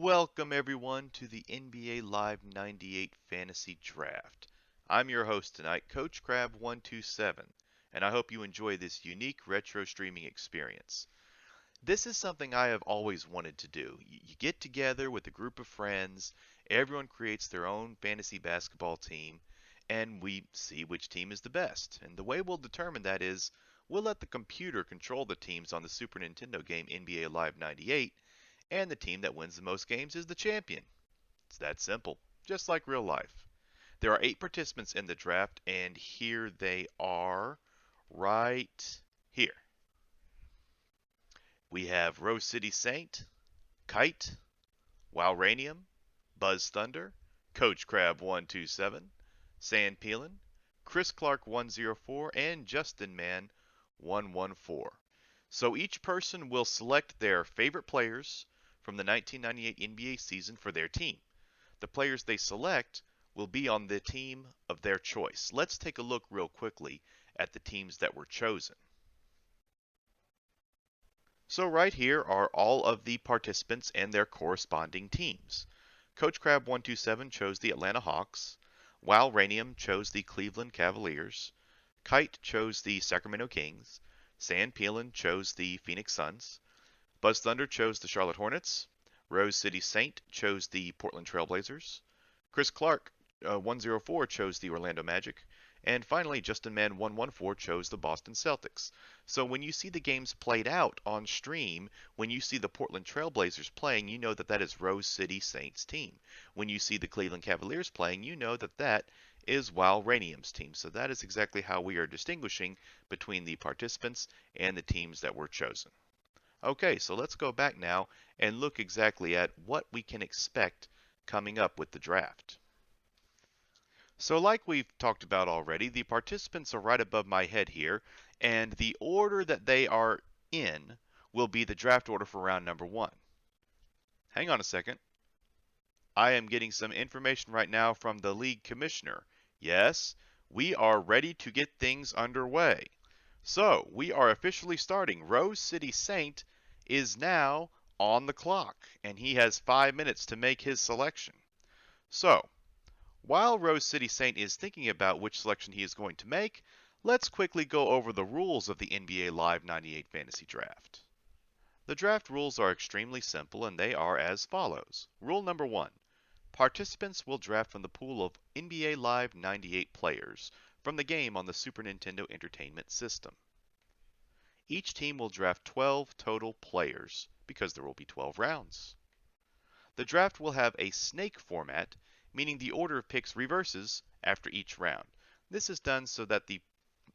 Welcome everyone to the NBA Live 98 Fantasy Draft. I'm your host tonight, Coach Crab127, and I hope you enjoy this unique retro streaming experience. This is something I have always wanted to do. You get together with a group of friends, everyone creates their own fantasy basketball team, and we see which team is the best. And the way we'll determine that is we'll let the computer control the teams on the Super Nintendo game NBA Live 98, and the team that wins the most games is the champion. It's that simple, just like real life. There are 8 participants in the draft, and here they are right here. We have Rose City Saint, Kite, Wowranium, Buzz Thunder, Coach Crab127, Sand Peelin, Chris Clark 104, and Justin Man 114. So each person will select their favorite players from the 1998 NBA season for their team. The players they select will be on the team of their choice. Let's take a look real quickly at the teams that were chosen. So right here are all of the participants and their corresponding teams. Coach Crab127 chose the Atlanta Hawks. Wowranium chose the Cleveland Cavaliers. Kite chose the Sacramento Kings. Sand Peelin chose the Phoenix Suns. Buzz Thunder chose the Charlotte Hornets. Rose City Saint chose the Portland Trail Blazers. Chris Clark 104 chose the Orlando Magic. And finally, Justin Man 114 chose the Boston Celtics. So when you see the games played out on stream, when you see the Portland Trail Blazers playing, you know that that is Rose City Saints' team. When you see the Cleveland Cavaliers playing, you know that that is Wowranium's team. So that is exactly how we are distinguishing between the participants and the teams that were chosen. Okay, so let's go back now and look exactly at what we can expect coming up with the draft. So like we've talked about already, the participants are right above my head here, and the order that they are in will be the draft order for round number 1. Hang on a second. I am getting some information right now from the league commissioner. Yes, we are ready to get things underway. So, we are officially starting. Rose City Saint is now on the clock, and he has 5 minutes to make his selection. So, while Rose City Saint is thinking about which selection he is going to make, let's quickly go over the rules of the NBA Live 98 Fantasy Draft. The draft rules are extremely simple, and they are as follows. Rule number 1. Participants will draft from the pool of NBA Live 98 players from the game on the Super Nintendo Entertainment System. Each team will draft 12 total players, because there will be 12 rounds. The draft will have a snake format, meaning the order of picks reverses after each round. This is done so that the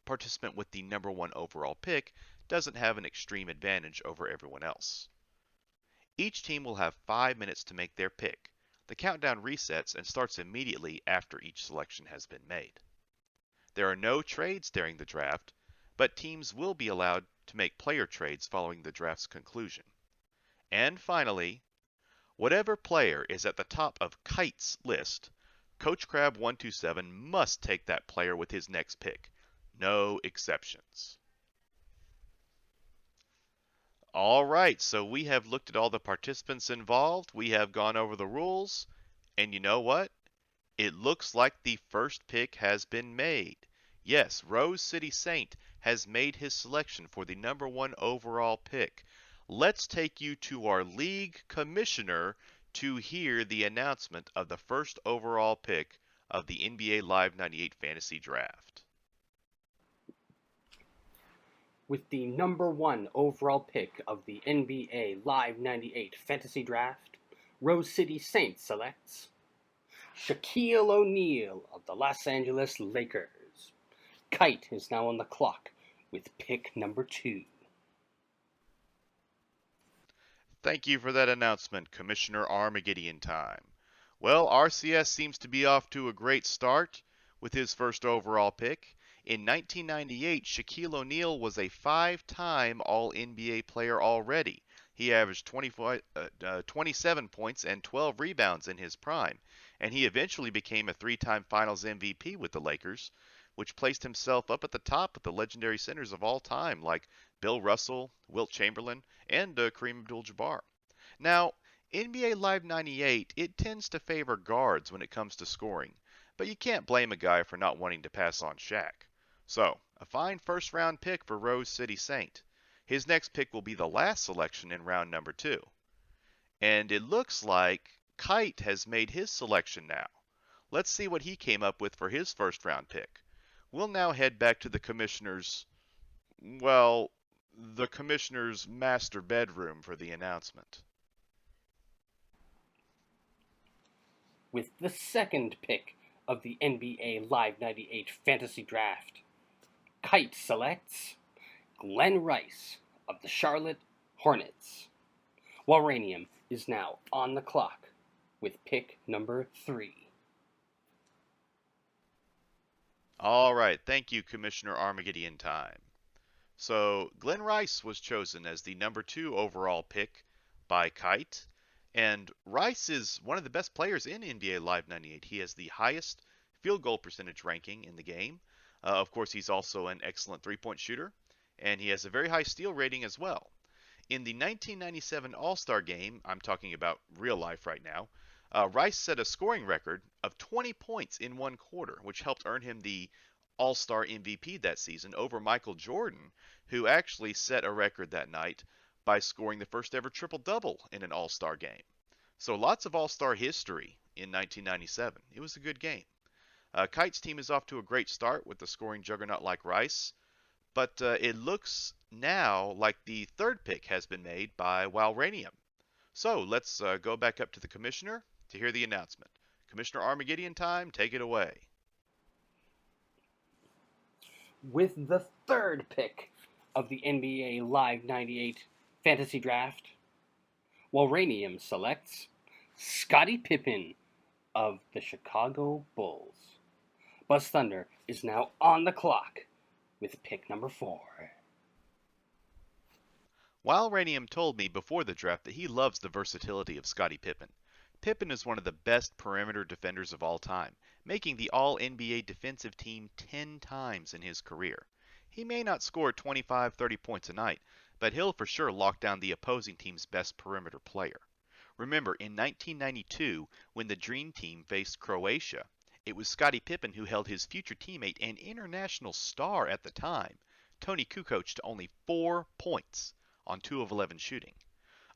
participant with the number 1 overall pick doesn't have an extreme advantage over everyone else. Each team will have 5 minutes to make their pick. The countdown resets and starts immediately after each selection has been made. There are no trades during the draft, but teams will be allowed to make player trades following the draft's conclusion. And finally, whatever player is at the top of Kite's list, Coach Crab127 must take that player with his next pick. No exceptions. All right, so we have looked at all the participants involved. We have gone over the rules. And you know what? It looks like the first pick has been made. Yes, Rose City Saint has made his selection for the number 1 overall pick. Let's take you to our league commissioner to hear the announcement of the first overall pick of the NBA Live 98 Fantasy Draft. With the number 1 overall pick of the NBA Live 98 Fantasy Draft, Rose City Saints selects Shaquille O'Neal of the Los Angeles Lakers. Kite is now on the clock with pick number 2. Thank you for that announcement, Commissioner Armageddon Time. Well, RCS seems to be off to a great start with his first overall pick. In 1998, Shaquille O'Neal was a 5-time All-NBA player already. He averaged 27 points and 12 rebounds in his prime, and he eventually became a 3-time Finals MVP with the Lakers, which placed himself up at the top of the legendary centers of all time like Bill Russell, Wilt Chamberlain, and Kareem Abdul-Jabbar. Now, NBA Live 98, it tends to favor guards when it comes to scoring, but you can't blame a guy for not wanting to pass on Shaq. So, a fine first round pick for Rose City Saint. His next pick will be the last selection in round number 2. And it looks like Kite has made his selection now. Let's see what he came up with for his first round pick. We'll now head back to the commissioner's master bedroom for the announcement. With the second pick of the NBA Live 98 Fantasy Draft, Kite selects Glen Rice of the Charlotte Hornets. Warranium is now on the clock with pick number 3. All right, thank you, Commissioner Armageddon Time. So, Glen Rice was chosen as the number 2 overall pick by Kite, and Rice is one of the best players in NBA Live 98. He has the highest field goal percentage ranking in the game. Of course, he's also an excellent three-point shooter, and he has a very high steal rating as well. In the 1997 All-Star Game, I'm talking about real life right now, Rice set a scoring record of 20 points in one quarter, which helped earn him the All-Star MVP that season over Michael Jordan, who actually set a record that night by scoring the first ever triple-double in an All-Star game. So lots of All-Star history in 1997. It was a good game. Kite's team is off to a great start with the scoring juggernaut like Rice, but it looks now like the third pick has been made by Warranium. So let's go back up to the commissioner to hear the announcement. Commissioner Armageddon Time, take it away. With the third pick of the NBA Live 98 Fantasy Draft, Warranium selects Scottie Pippen of the Chicago Bulls. Buzz Thunder is now on the clock with pick number 4. Warranium told me before the draft that he loves the versatility of Scottie Pippen. Pippen is one of the best perimeter defenders of all time, making the All-NBA defensive team 10 times in his career. He may not score 25-30 points a night, but he'll for sure lock down the opposing team's best perimeter player. Remember, in 1992, when the Dream Team faced Croatia, it was Scottie Pippen who held his future teammate and international star at the time, Tony Kukoc, to only 4 points on 2 of 11 shooting.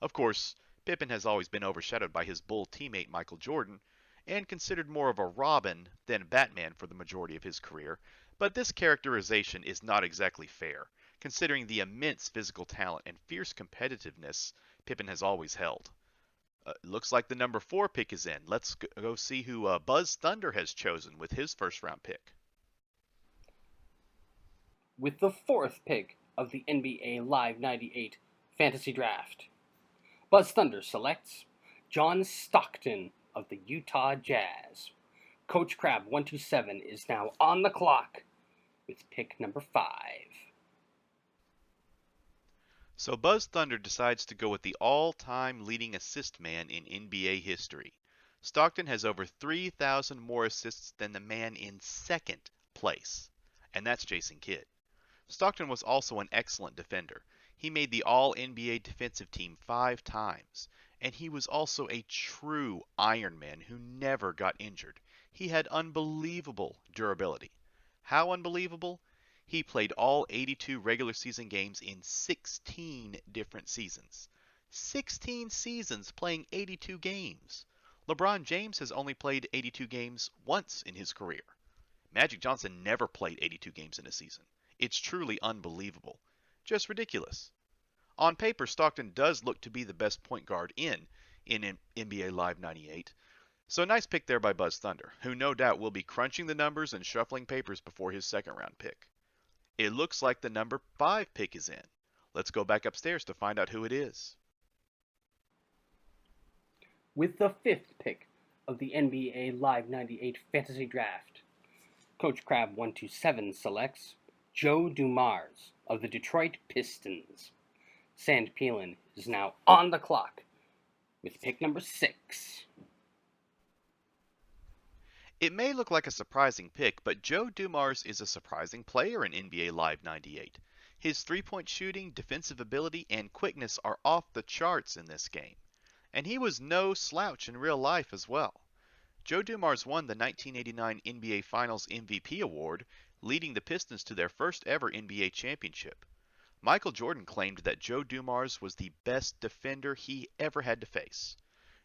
Of course, Pippen has always been overshadowed by his Bull teammate Michael Jordan, and considered more of a Robin than Batman for the majority of his career, but this characterization is not exactly fair, considering the immense physical talent and fierce competitiveness Pippen has always held. Looks like the number 4 pick is in. Let's go see who Buzz Thunder has chosen with his first round pick. With the 4th pick of the NBA Live 98 Fantasy Draft, Buzz Thunder selects John Stockton of the Utah Jazz. Coach Crab 127 is now on the clock with pick number 5. So Buzz Thunder decides to go with the all-time leading assist man in NBA history. Stockton has over 3,000 more assists than the man in second place, and that's Jason Kidd. Stockton was also an excellent defender. He made the All-NBA defensive team 5 times, and he was also a true Iron Man who never got injured. He had unbelievable durability. How unbelievable? He played all 82 regular season games in 16 different seasons. 16 seasons playing 82 games. LeBron James has only played 82 games once in his career. Magic Johnson never played 82 games in a season. It's truly unbelievable. Just ridiculous. On paper, Stockton does look to be the best point guard in NBA Live 98. So nice pick there by Buzz Thunder, who no doubt will be crunching the numbers and shuffling papers before his second round pick. It looks like the number 5 pick is in. Let's go back upstairs to find out who it is. With the 5th pick of the NBA Live 98 Fantasy Draft, Coach Crab 127 selects Joe Dumars of the Detroit Pistons. Sand Peelin is now on the clock with pick number 6. It may look like a surprising pick, but Joe Dumars is a surprising player in NBA Live 98. His three-point shooting, defensive ability, and quickness are off the charts in this game. And he was no slouch in real life as well. Joe Dumars won the 1989 NBA Finals MVP award, leading the Pistons to their first ever NBA championship. Michael Jordan claimed that Joe Dumars was the best defender he ever had to face.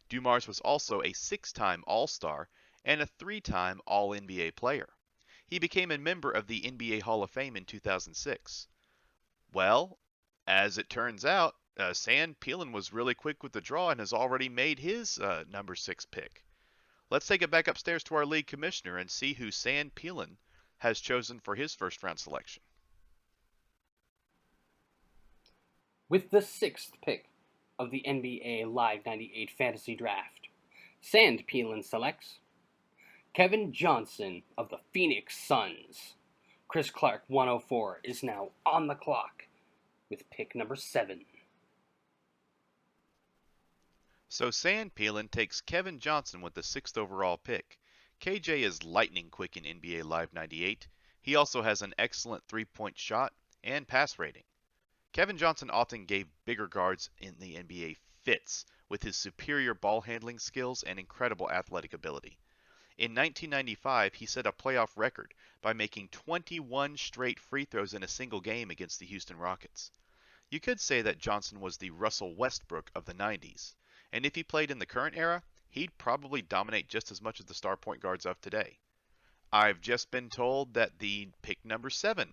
Dumars was also a 6-time All-Star and a 3-time All-NBA player. He became a member of the NBA Hall of Fame in 2006. Well, as it turns out, San Peelin was really quick with the draw and has already made his number 6 pick. Let's take it back upstairs to our league commissioner and see who San Peelin has chosen for his first round selection. With the 6th pick of the NBA Live 98 Fantasy Draft, San Peelin selects Kevin Johnson of the Phoenix Suns. Chris Clark, 104, is now on the clock with pick number 7. So San Peelin takes Kevin Johnson with the 6th overall pick. KJ is lightning quick in NBA Live 98. He also has an excellent three-point shot and pass rating. Kevin Johnson often gave bigger guards in the NBA fits with his superior ball handling skills and incredible athletic ability. In 1995, he set a playoff record by making 21 straight free throws in a single game against the Houston Rockets. You could say that Johnson was the Russell Westbrook of the 90s, and if he played in the current era, he'd probably dominate just as much as the star point guards of today. I've just been told that the pick number 7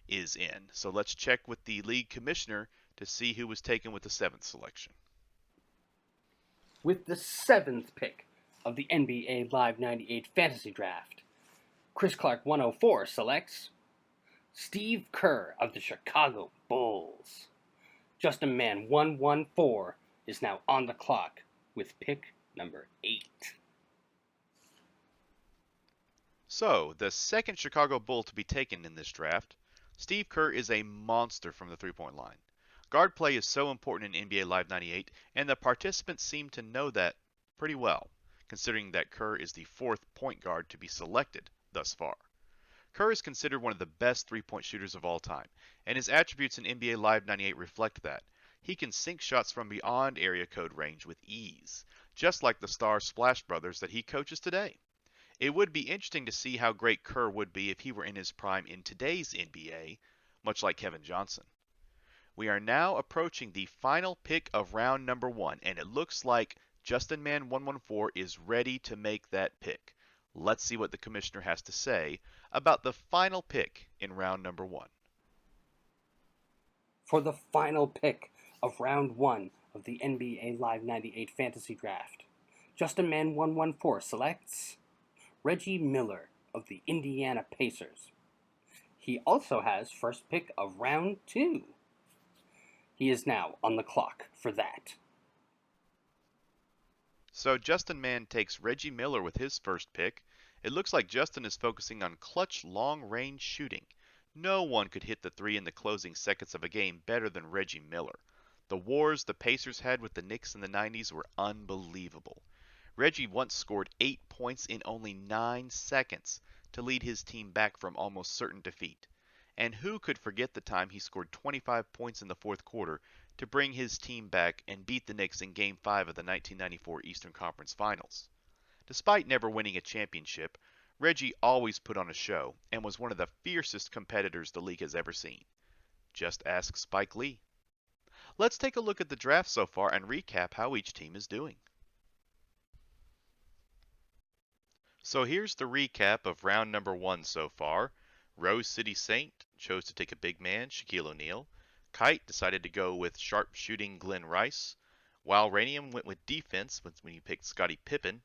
is in, so let's check with the league commissioner to see who was taken with the 7th selection. With the 7th pick of the NBA Live 98 Fantasy Draft, Chris Clark, 104, selects Steve Kerr of the Chicago Bulls. Justin Mann, 114, is now on the clock with pick number 8. So, the second Chicago Bull to be taken in this draft, Steve Kerr is a monster from the three-point line. Guard play is so important in NBA Live 98, and the participants seem to know that pretty well, considering that Kerr is the 4th point guard to be selected thus far. Kerr is considered one of the best three-point shooters of all time, and his attributes in NBA Live 98 reflect that. He can sink shots from beyond area code range with ease, just like the star Splash Brothers that he coaches today. It would be interesting to see how great Kerr would be if he were in his prime in today's NBA, much like Kevin Johnson. We are now approaching the final pick of round number 1, and it looks like Justin Mann 114 is ready to make that pick. Let's see what the commissioner has to say about the final pick in round number 1. For the final pick of round 1 of the NBA Live 98 Fantasy Draft, Justin Mann 114 selects Reggie Miller of the Indiana Pacers. He also has first pick of round 2. He is now on the clock for that. So Justin Mann takes Reggie Miller with his first pick. It looks like Justin is focusing on clutch long-range shooting. No one could hit the 3 in the closing seconds of a game better than Reggie Miller. The wars the Pacers had with the Knicks in the 90s were unbelievable. Reggie once scored 8 points in only 9 seconds to lead his team back from almost certain defeat. And who could forget the time he scored 25 points in the 4th quarter to bring his team back and beat the Knicks in Game 5 of the 1994 Eastern Conference Finals. Despite never winning a championship, Reggie always put on a show and was one of the fiercest competitors the league has ever seen. Just ask Spike Lee. Let's take a look at the draft so far and recap how each team is doing. So here's the recap of round number 1 so far. Rose City Saint chose to take a big man, Shaquille O'Neal. Kite decided to go with sharp-shooting Glen Rice. While Ranium went with defense when he picked Scottie Pippen.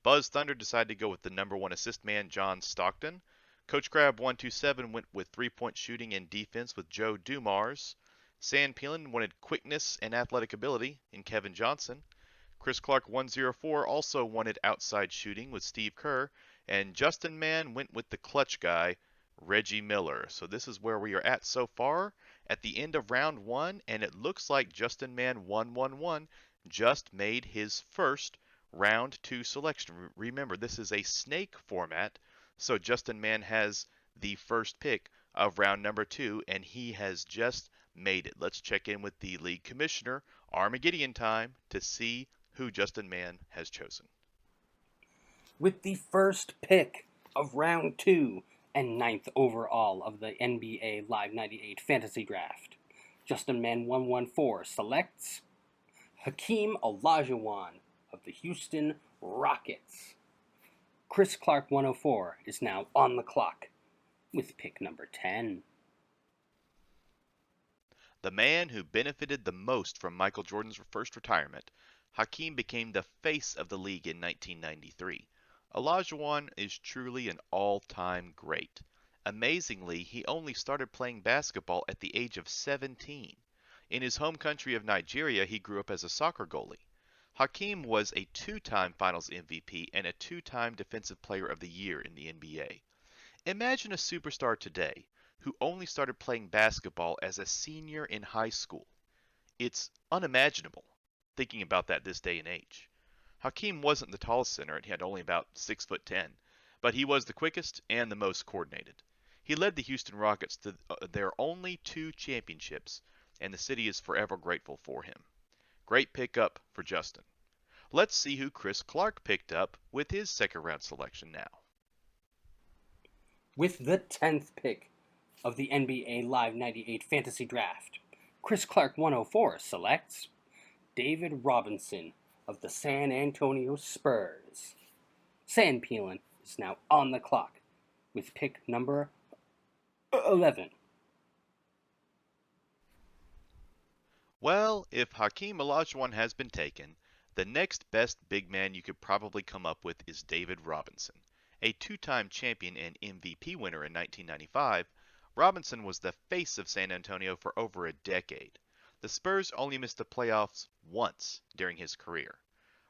Buzz Thunder decided to go with the number 1 assist man, John Stockton. Coach Crab 127 went with three-point shooting and defense with Joe Dumars. San Peelin wanted quickness and athletic ability in Kevin Johnson. Chris Clark 104 also wanted outside shooting with Steve Kerr. And Justin Mann went with the clutch guy, Reggie Miller. So this is where we are at so far at the end of round 1, and it looks like Justin Mann 111 just made his first round 2 selection. Remember, this is a snake format, so Justin Mann has the first pick of round number 2, and he has just made it. Let's check in with the league commissioner, Armageddon time, to see who Justin Mann has chosen. With the first pick of round 2 and 9th overall of the NBA Live 98 Fantasy Draft, Justin Mann 114 selects Hakeem Olajuwon of the Houston Rockets. Chris Clark 104 is now on the clock with pick number 10. The man who benefited the most from Michael Jordan's first retirement, Hakeem became the face of the league in 1993. Olajuwon is truly an all-time great. Amazingly, he only started playing basketball at the age of 17. In his home country of Nigeria, he grew up as a soccer goalie. Hakeem was a 2-time Finals MVP and a 2-time Defensive Player of the Year in the NBA. Imagine a superstar today who only started playing basketball as a senior in high school. It's unimaginable, thinking about that this day and age. Hakeem wasn't the tallest center and he had only about 6'10", but he was the quickest and the most coordinated. He led the Houston Rockets to their only 2 championships, and the city is forever grateful for him. Great pickup for Justin. Let's see who Chris Clark picked up with his second round selection now. With the 10th pick of the NBA Live 98 Fantasy Draft, Chris Clark 104 selects David Robinson of the San Antonio Spurs. Sand Peeling is now on the clock with pick number 11. Well, if Hakeem Olajuwon has been taken, the next best big man you could probably come up with is David Robinson. A 2-time champion and MVP winner in 1995, Robinson was the face of San Antonio for over a decade. The Spurs only missed the playoffs once during his career.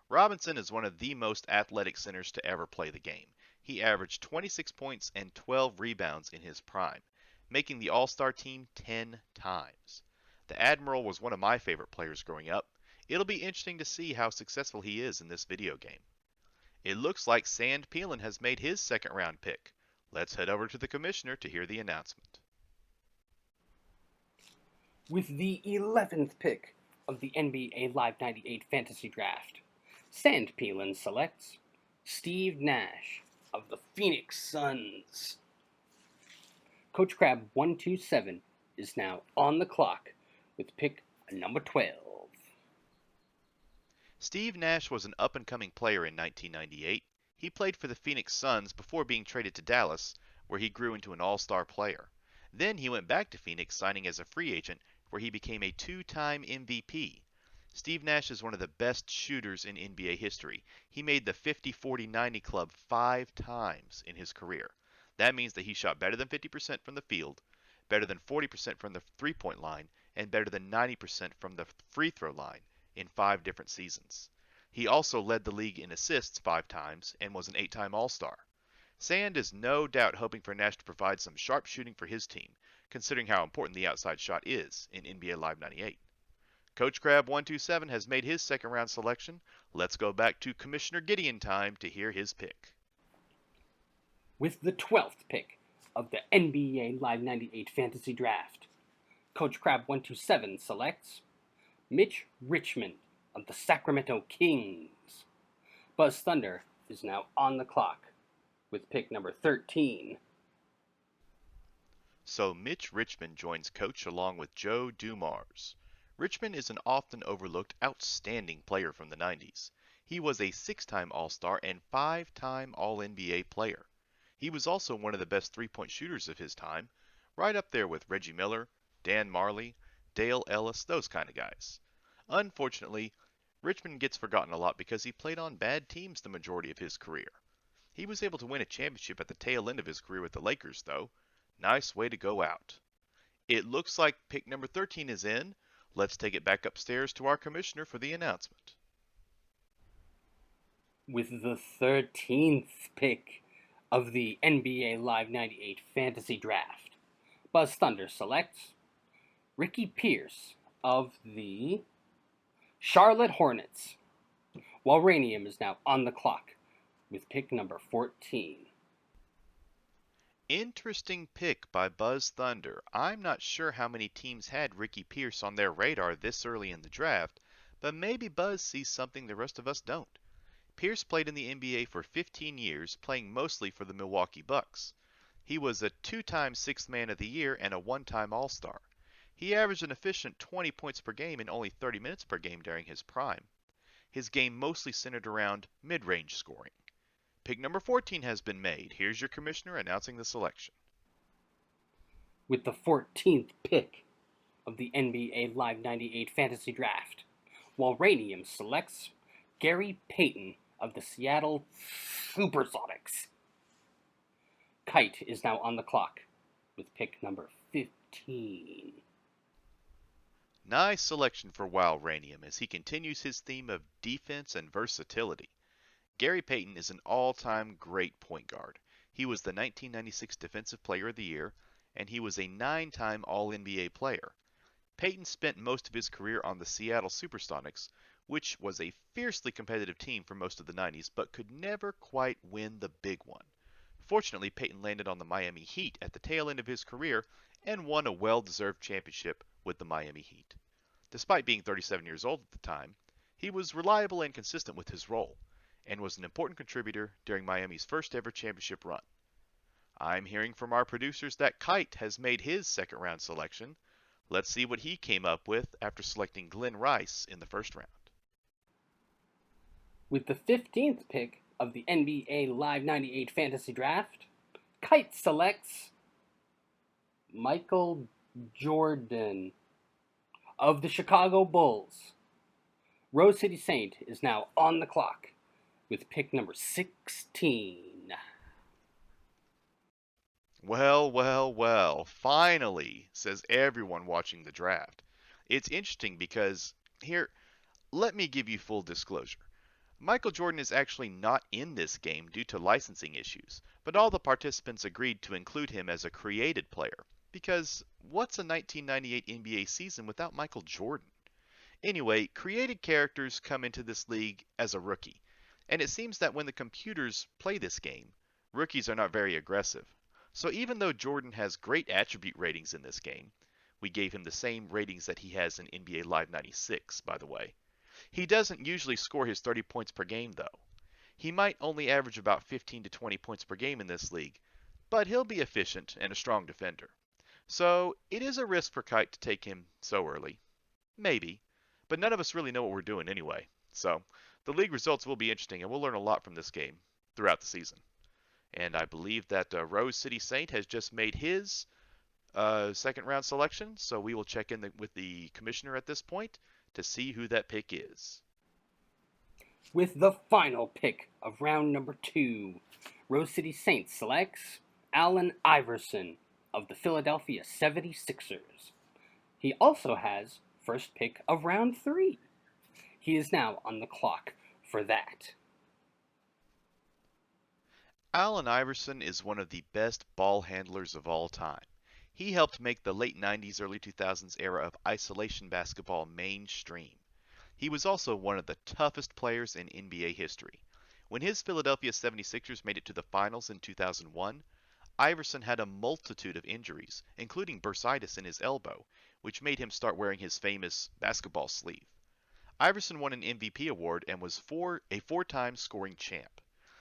Robinson is one of the most athletic centers to ever play the game. He averaged 26 points and 12 rebounds in his prime, making the All-Star team 10 times. The Admiral was one of my favorite players growing up. It'll be interesting to see how successful he is in this video game. It looks like Sand Peeling has made his second round pick. Let's head over to the commissioner to hear the announcement. With the 11th pick of the NBA Live 98 Fantasy Draft, Sand Peeling selects Steve Nash of the Phoenix Suns. Coach Crab 127 is now on the clock with pick number 12. Steve Nash was an up-and-coming player in 1998. He played for the Phoenix Suns before being traded to Dallas, where he grew into an all-star player. Then he went back to Phoenix, signing as a free agent, where he became a 2-time MVP. Steve Nash is one of the best shooters in NBA history. He made the 50-40-90 club 5 times in his career. That means that he shot better than 50% from the field, better than 40% from the three-point line, and better than 90% from the free throw line in 5 different seasons. He also led the league in assists 5 times and was an 8-time All-Star. Sand is no doubt hoping for Nash to provide some sharp shooting for his team, considering how important the outside shot is in NBA Live 98. Coach Crab 127 has made his second round selection. Let's go back to Commissioner Gideon time to hear his pick. With the 12th pick of the NBA Live 98 Fantasy Draft, Coach Crab 127 selects Mitch Richmond of the Sacramento Kings. Buzz Thunder is now on the clock with pick number 13. So Mitch Richmond joins Coach along with Joe Dumars. Richmond is an often overlooked, outstanding player from the 90s. He was a 6-time All-Star and 5-time All-NBA player. He was also one of the best three-point shooters of his time, right up there with Reggie Miller, Dan Marley, Dale Ellis, those kind of guys. Unfortunately, Richmond gets forgotten a lot because he played on bad teams the majority of his career. He was able to win a championship at the tail end of his career with the Lakers, though. Nice way to go out. It looks like pick number 13 is in. Let's take it back upstairs to our commissioner for the announcement. With the 13th pick of the NBA Live 98 Fantasy Draft, Buzz Thunder selects Rickey Pierce of the Charlotte Hornets, while Ranium is now on the clock with pick number 14. Interesting pick by Buzz Thunder. I'm not sure how many teams had Rickey Pierce on their radar this early in the draft, But maybe Buzz sees something the rest of us don't. Pierce played in the NBA for 15 years, playing mostly for the Milwaukee Bucks. He was a two-time Sixth Man of the Year and a one-time All-Star. He averaged an efficient 20 points per game and only 30 minutes per game during his prime. His game mostly centered around mid-range scoring. Pick number 14 has been made. Here's your commissioner announcing the selection. With the 14th pick of the NBA Live 98 Fantasy Draft, Walranium selects Gary Payton of the Seattle Supersonics. Kite is now on the clock with pick number 15. Nice selection for Walranium as he continues his theme of defense and versatility. Gary Payton is an all-time great point guard. He was the 1996 Defensive Player of the Year, and he was a 9-time All-NBA player. Payton spent most of his career on the Seattle Supersonics, which was a fiercely competitive team for most of the 90s, but could never quite win the big one. Fortunately, Payton landed on the Miami Heat at the tail end of his career and won a well-deserved championship with the Miami Heat. Despite being 37 years old at the time, he was reliable and consistent with his role, and was an important contributor during Miami's first ever championship run. I'm hearing from our producers that Kite has made his second round selection. Let's see what he came up with after selecting Glen Rice in the first round. With the 15th pick of the NBA Live 98 Fantasy Draft, Kite selects Michael Jordan of the Chicago Bulls. Rose City Saint is now on the clock with pick number 16. Well, well, well, finally, says everyone watching the draft. It's interesting because, here, let me give you full disclosure. Michael Jordan is actually not in this game due to licensing issues, but all the participants agreed to include him as a created player, because what's a 1998 NBA season without Michael Jordan? Anyway, created characters come into this league as a rookie, and it seems that when the computers play this game, rookies are not very aggressive. So even though Jordan has great attribute ratings in this game, we gave him the same ratings that he has in NBA Live 96, by the way, he doesn't usually score his 30 points per game, though. He might only average about 15 to 20 points per game in this league, but he'll be efficient and a strong defender. So it is a risk for Kite to take him so early. Maybe. But none of us really know what we're doing anyway. So the league results will be interesting, and we'll learn a lot from this game throughout the season. And I believe that Rose City Saint has just made his second round selection, so we will check in with the commissioner at this point to see who that pick is. With the final pick of round number 2, Rose City Saints selects Allen Iverson of the Philadelphia 76ers. He also has first pick of round 3. He is now on the clock for that. Allen Iverson is one of the best ball handlers of all time. He helped make the late 90s, early 2000s era of isolation basketball mainstream. He was also one of the toughest players in NBA history. When his Philadelphia 76ers made it to the finals in 2001, Iverson had a multitude of injuries, including bursitis in his elbow, which made him start wearing his famous basketball sleeve. Iverson won an MVP award and was a four-time scoring champ.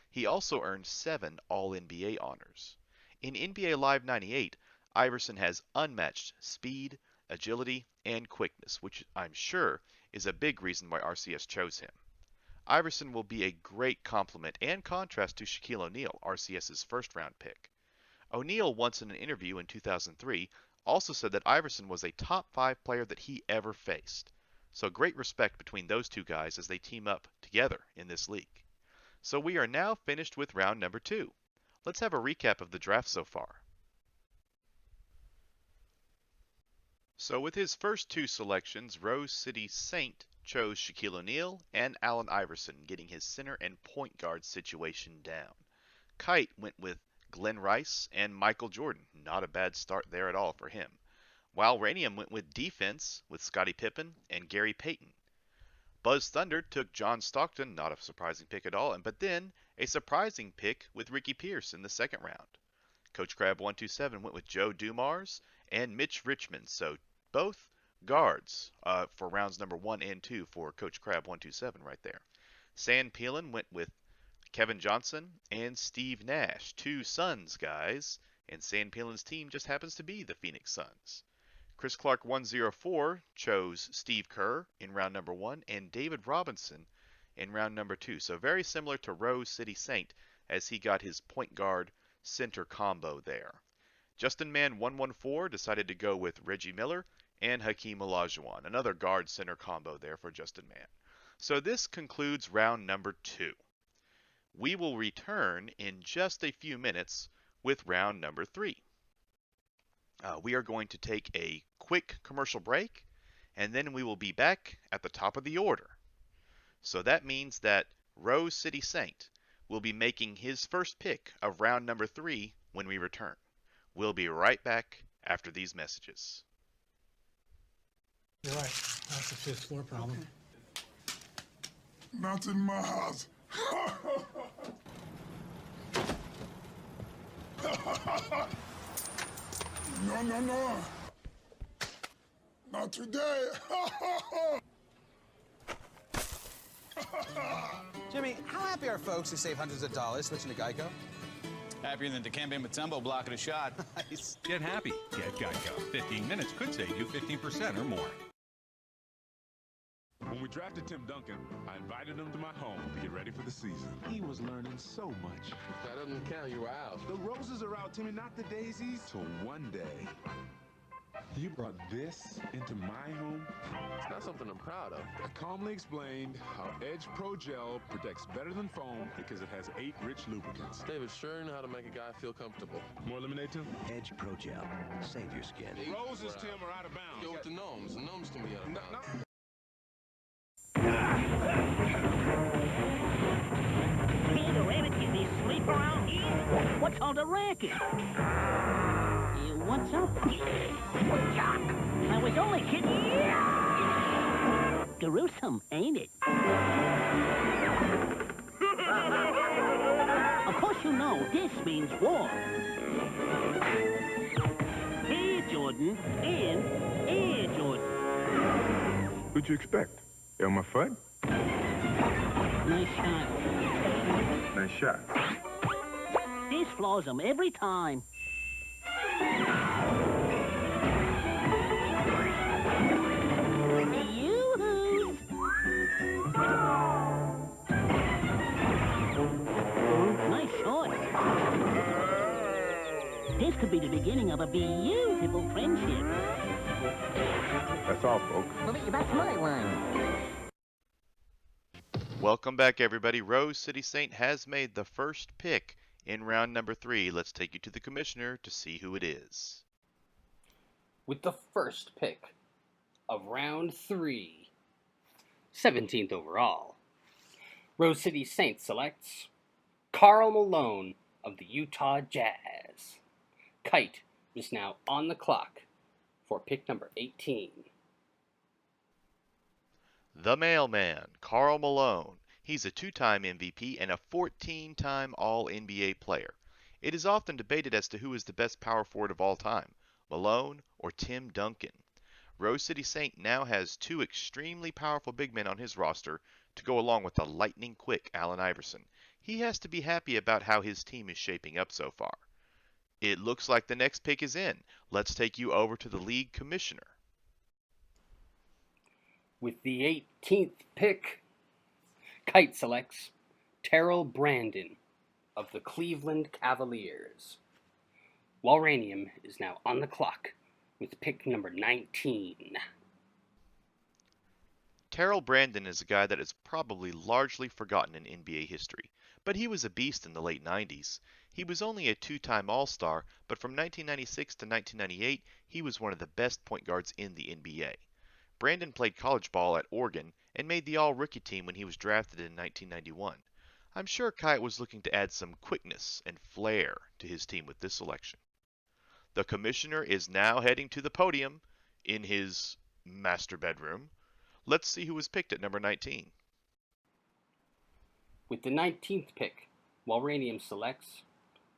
He also earned 7 All-NBA honors. In NBA Live 98, Iverson has unmatched speed, agility, and quickness, which I'm sure is a big reason why RCS chose him. Iverson will be a great complement and contrast to Shaquille O'Neal, RCS's first-round pick. O'Neal, once in an interview in 2003, also said that Iverson was a top 5 player that he ever faced. So great respect between those two guys as they team up together in this league. So we are now finished with round number 2. Let's have a recap of the draft so far. So with his first 2 selections, Rose City Saint chose Shaquille O'Neal and Allen Iverson, getting his center and point guard situation down. Kite went with Glen Rice and Michael Jordan. Not a bad start there at all for him. While Ranium went with defense with Scottie Pippen and Gary Payton. Buzz Thunder took John Stockton, not a surprising pick at all, but then a surprising pick with Rickey Pierce in the second round. Coach Crab 127 went with Joe Dumars and Mitch Richmond, so both Guards for rounds number 1 and 2 for Coach Crab 127 right there. San Peelan went with Kevin Johnson and Steve Nash, two Suns guys, and San Peelan's team just happens to be the Phoenix Suns. Chris Clark 104 chose Steve Kerr in round number 1 and David Robinson in round number 2. So very similar to Rose City Saint as he got his point guard center combo there. Justin Mann 114 decided to go with Reggie Miller and Hakeem Olajuwon, another guard center combo there for Justin Mann. So this concludes round number 2. We will return in just a few minutes with round number 3. We are going to take a quick commercial break, and then we will be back at the top of the order. So that means that Rose City Saint will be making his first pick of round number 3 when we return. We'll be right back after these messages. You're right. That's a fifth floor problem. Not in my house. No. Not today. Jimmy, how happy are folks who save hundreds of dollars switching to Geico? Happier than Dikembe Mutombo blocking a shot. Nice. Get happy. Get Geico. 15 minutes could save you 15% or more. When we drafted Tim Duncan, I invited him to my home to get ready for the season. He was learning so much. That doesn't count. You were out. The roses are out, Timmy, not the daisies. So one day, you brought this into my home. It's not something I'm proud of. I calmly explained how Edge Pro Gel protects better than foam because it has 8 rich lubricants. David, sure know how to make a guy feel comfortable. More lemonade, Tim? Edge Pro Gel. Save your skin. Roses, Tim, are out of bounds. Go with the gnomes. The gnomes can be out of bounds. Peter, Anakin, they sleep around here? What's all the racket? What's up? Jock, I was only kidding. Gruesome, ain't it? Of course you know this means war. Hey, Jordan, and Air Jordan. What'd you expect? Elmer Fudd? Nice shot. Nice shot. This floors them every time. Yoo-hoo! Nice shot. This could be the beginning of a beautiful friendship. That's all, folks. Well, that's my line. Welcome back, everybody. Rose City Saint has made the first pick in round number 3. Let's take you to the commissioner to see who it is. With the first pick of round 3, 17th overall, Rose City Saint selects Karl Malone of the Utah Jazz. Kite is now on the clock for pick number 18. The mailman, Karl Malone. He's a 2-time MVP and a 14-time All-NBA player. It is often debated as to who is the best power forward of all time, Malone or Tim Duncan. Rose City Saint now has 2 extremely powerful big men on his roster to go along with the lightning-quick Allen Iverson. He has to be happy about how his team is shaping up so far. It looks like the next pick is in. Let's take you over to the league commissioner. With the 18th pick, Kite selects Terrell Brandon of the Cleveland Cavaliers. Walranium is now on the clock with pick number 19. Terrell Brandon is a guy that is probably largely forgotten in NBA history, but he was a beast in the late 90s. He was only a 2-time All-Star, but from 1996 to 1998, he was one of the best point guards in the NBA. Brandon played college ball at Oregon and made the All-Rookie team when he was drafted in 1991. I'm sure Kite was looking to add some quickness and flair to his team with this selection. The commissioner is now heading to the podium in his master bedroom. Let's see who was picked at number 19. With the 19th pick, Walranium selects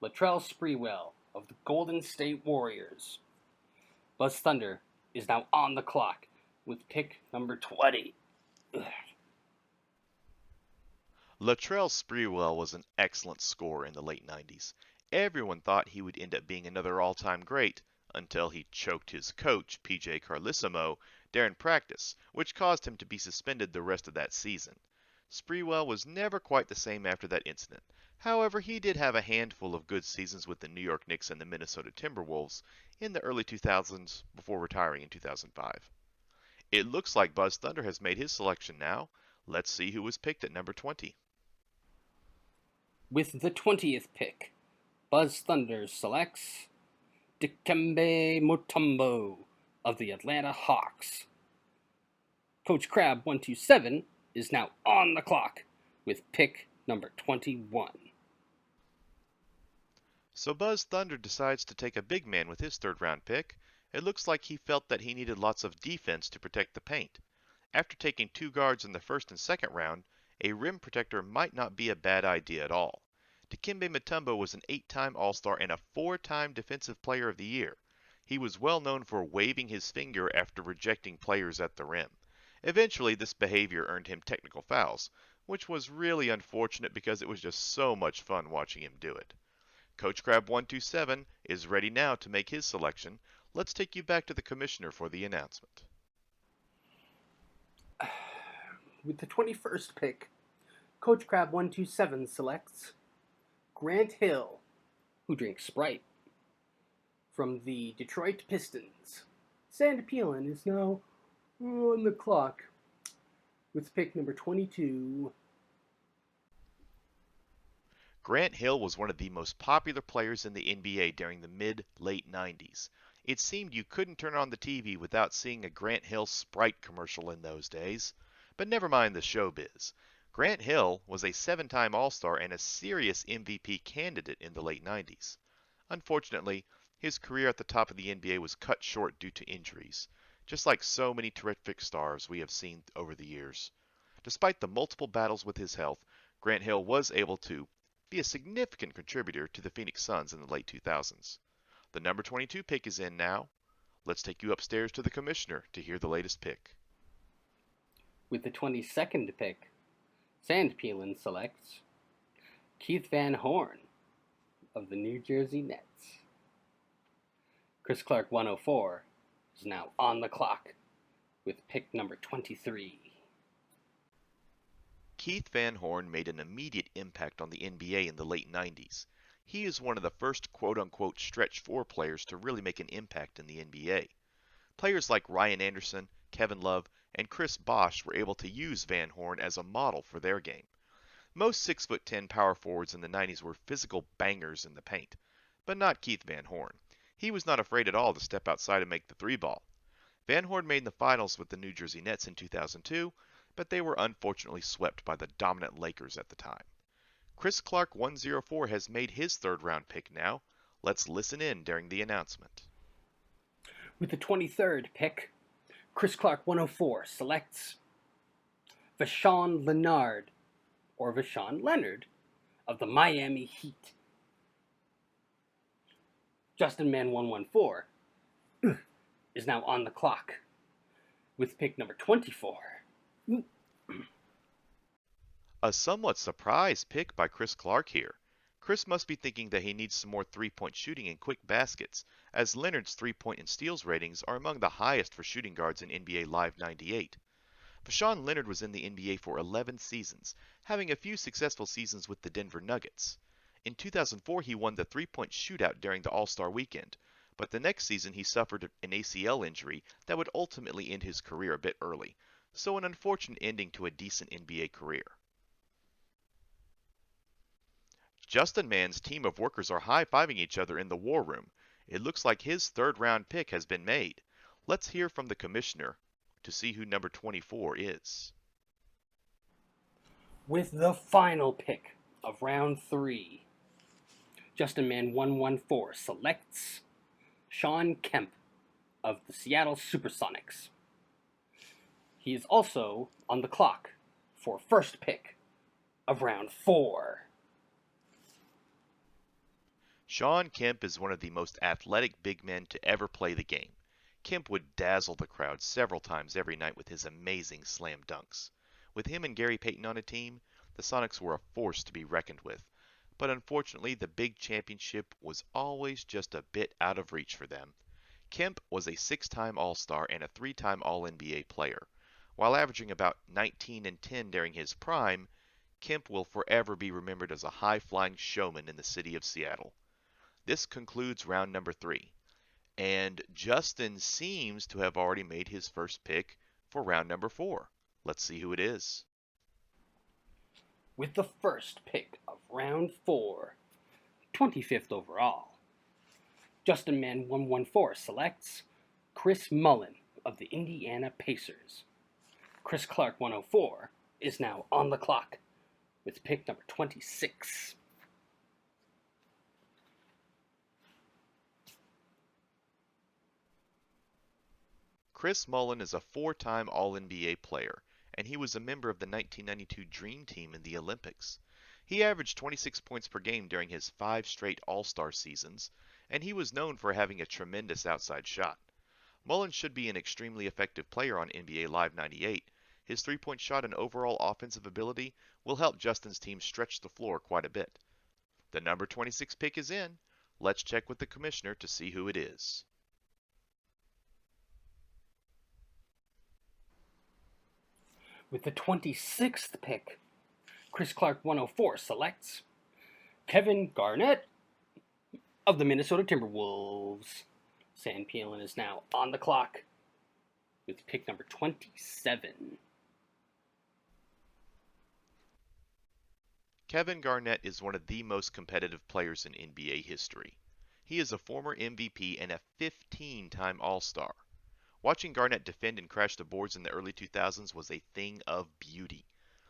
Latrell Sprewell of the Golden State Warriors. Buzz Thunder is now on the clock with pick number 20. Latrell Sprewell was an excellent scorer in the late 90s. Everyone thought he would end up being another all-time great until he choked his coach, P.J. Carlissimo, during practice, which caused him to be suspended the rest of that season. Sprewell was never quite the same after that incident. However, he did have a handful of good seasons with the New York Knicks and the Minnesota Timberwolves in the early 2000s before retiring in 2005. It looks like Buzz Thunder has made his selection now. Let's see who was picked at number 20. With the 20th pick, Buzz Thunder selects Dikembe Mutombo of the Atlanta Hawks. Coach Crab 127 is now on the clock with pick number 21. So Buzz Thunder decides to take a big man with his third-round pick. It looks like he felt that he needed lots of defense to protect the paint. After taking 2 guards in the first and second round, a rim protector might not be a bad idea at all. Dikembe Mutombo was an 8-time All-Star and a 4-time Defensive Player of the Year. He was well known for waving his finger after rejecting players at the rim. Eventually, this behavior earned him technical fouls, which was really unfortunate because it was just so much fun watching him do it. Coach Crab 127 is ready now to make his selection. Let's take you back to the commissioner for the announcement. With the 21st pick, Coach Crab 127 selects Grant Hill, who drinks Sprite, from the Detroit Pistons. Sand Peelin is now on the clock with pick number 22. Grant Hill was one of the most popular players in the NBA during the mid-late 90s. It seemed you couldn't turn on the TV without seeing a Grant Hill Sprite commercial in those days. But never mind the showbiz. Grant Hill was a 7-time All-Star and a serious MVP candidate in the late 90s. Unfortunately, his career at the top of the NBA was cut short due to injuries, just like so many terrific stars we have seen over the years. Despite the multiple battles with his health, Grant Hill was able to be a significant contributor to the Phoenix Suns in the late 2000s. The number 22 pick is in now. Let's take you upstairs to the commissioner to hear the latest pick. With the 22nd pick, Sand Peelin selects Keith Van Horn of the New Jersey Nets. Chris Clark 104 is now on the clock with pick number 23. Keith Van Horn made an immediate impact on the NBA in the late 90s. He is one of the first quote-unquote stretch 4 players to really make an impact in the NBA. Players like Ryan Anderson, Kevin Love, and Chris Bosh were able to use Van Horn as a model for their game. Most 6'10" power forwards in the 90s were physical bangers in the paint, but not Keith Van Horn. He was not afraid at all to step outside and make the 3-ball. Van Horn made the finals with the New Jersey Nets in 2002, but they were unfortunately swept by the dominant Lakers at the time. Chris Clark 104 has made his third-round pick now. Let's listen in during the announcement. With the 23rd pick, Chris Clark 104 selects Vashon Leonard, or Vashon Leonard, of the Miami Heat. Justin Man 114 is now on the clock with pick number 24. A somewhat surprise pick by Chris Clark here. Chris must be thinking that he needs some more three-point shooting and quick baskets, as Leonard's three-point and steals ratings are among the highest for shooting guards in NBA Live 98. Vashon Leonard was in the NBA for 11 seasons, having a few successful seasons with the Denver Nuggets. In 2004, he won the three-point shootout during the All-Star weekend, but the next season he suffered an ACL injury that would ultimately end his career a bit early, so an unfortunate ending to a decent NBA career. Justin Mann's team of workers are high-fiving each other in the war room. It looks like his third-round pick has been made. Let's hear from the commissioner to see who number 24 is. With the final pick of round 3, Justin Man 114 selects Shawn Kemp of the Seattle Supersonics. He is also on the clock for first pick of round 4. Shawn Kemp is one of the most athletic big men to ever play the game. Kemp would dazzle the crowd several times every night with his amazing slam dunks. With him and Gary Payton on a team, the Sonics were a force to be reckoned with, but unfortunately the big championship was always just a bit out of reach for them. Kemp was a 6-time All-Star and a 3-time All-NBA player. While averaging about 19 and 10 during his prime, Kemp will forever be remembered as a high-flying showman in the city of Seattle. This concludes round number 3, and Justin seems to have already made his first pick for round number 4. Let's see who it is. With the first pick of round 4, 25th overall, Justin Man 114 selects Chris Mullin of the Indiana Pacers. Chris Clark 104 is now on the clock with pick number 26. Chris Mullin is a 4-time All-NBA player, and he was a member of the 1992 Dream Team in the Olympics. He averaged 26 points per game during his 5 straight All-Star seasons, and he was known for having a tremendous outside shot. Mullin should be an extremely effective player on NBA Live 98. His three-point shot and overall offensive ability will help Justin's team stretch the floor quite a bit. The number 26 pick is in. Let's check with the commissioner to see who it is. With the 26th pick, Chris Clark 104 selects Kevin Garnett of the Minnesota Timberwolves. Sam Phelan is now on the clock with pick number 27. Kevin Garnett is one of the most competitive players in NBA history. He is a former MVP and a 15-time All-Star. Watching Garnett defend and crash the boards in the early 2000s was a thing of beauty.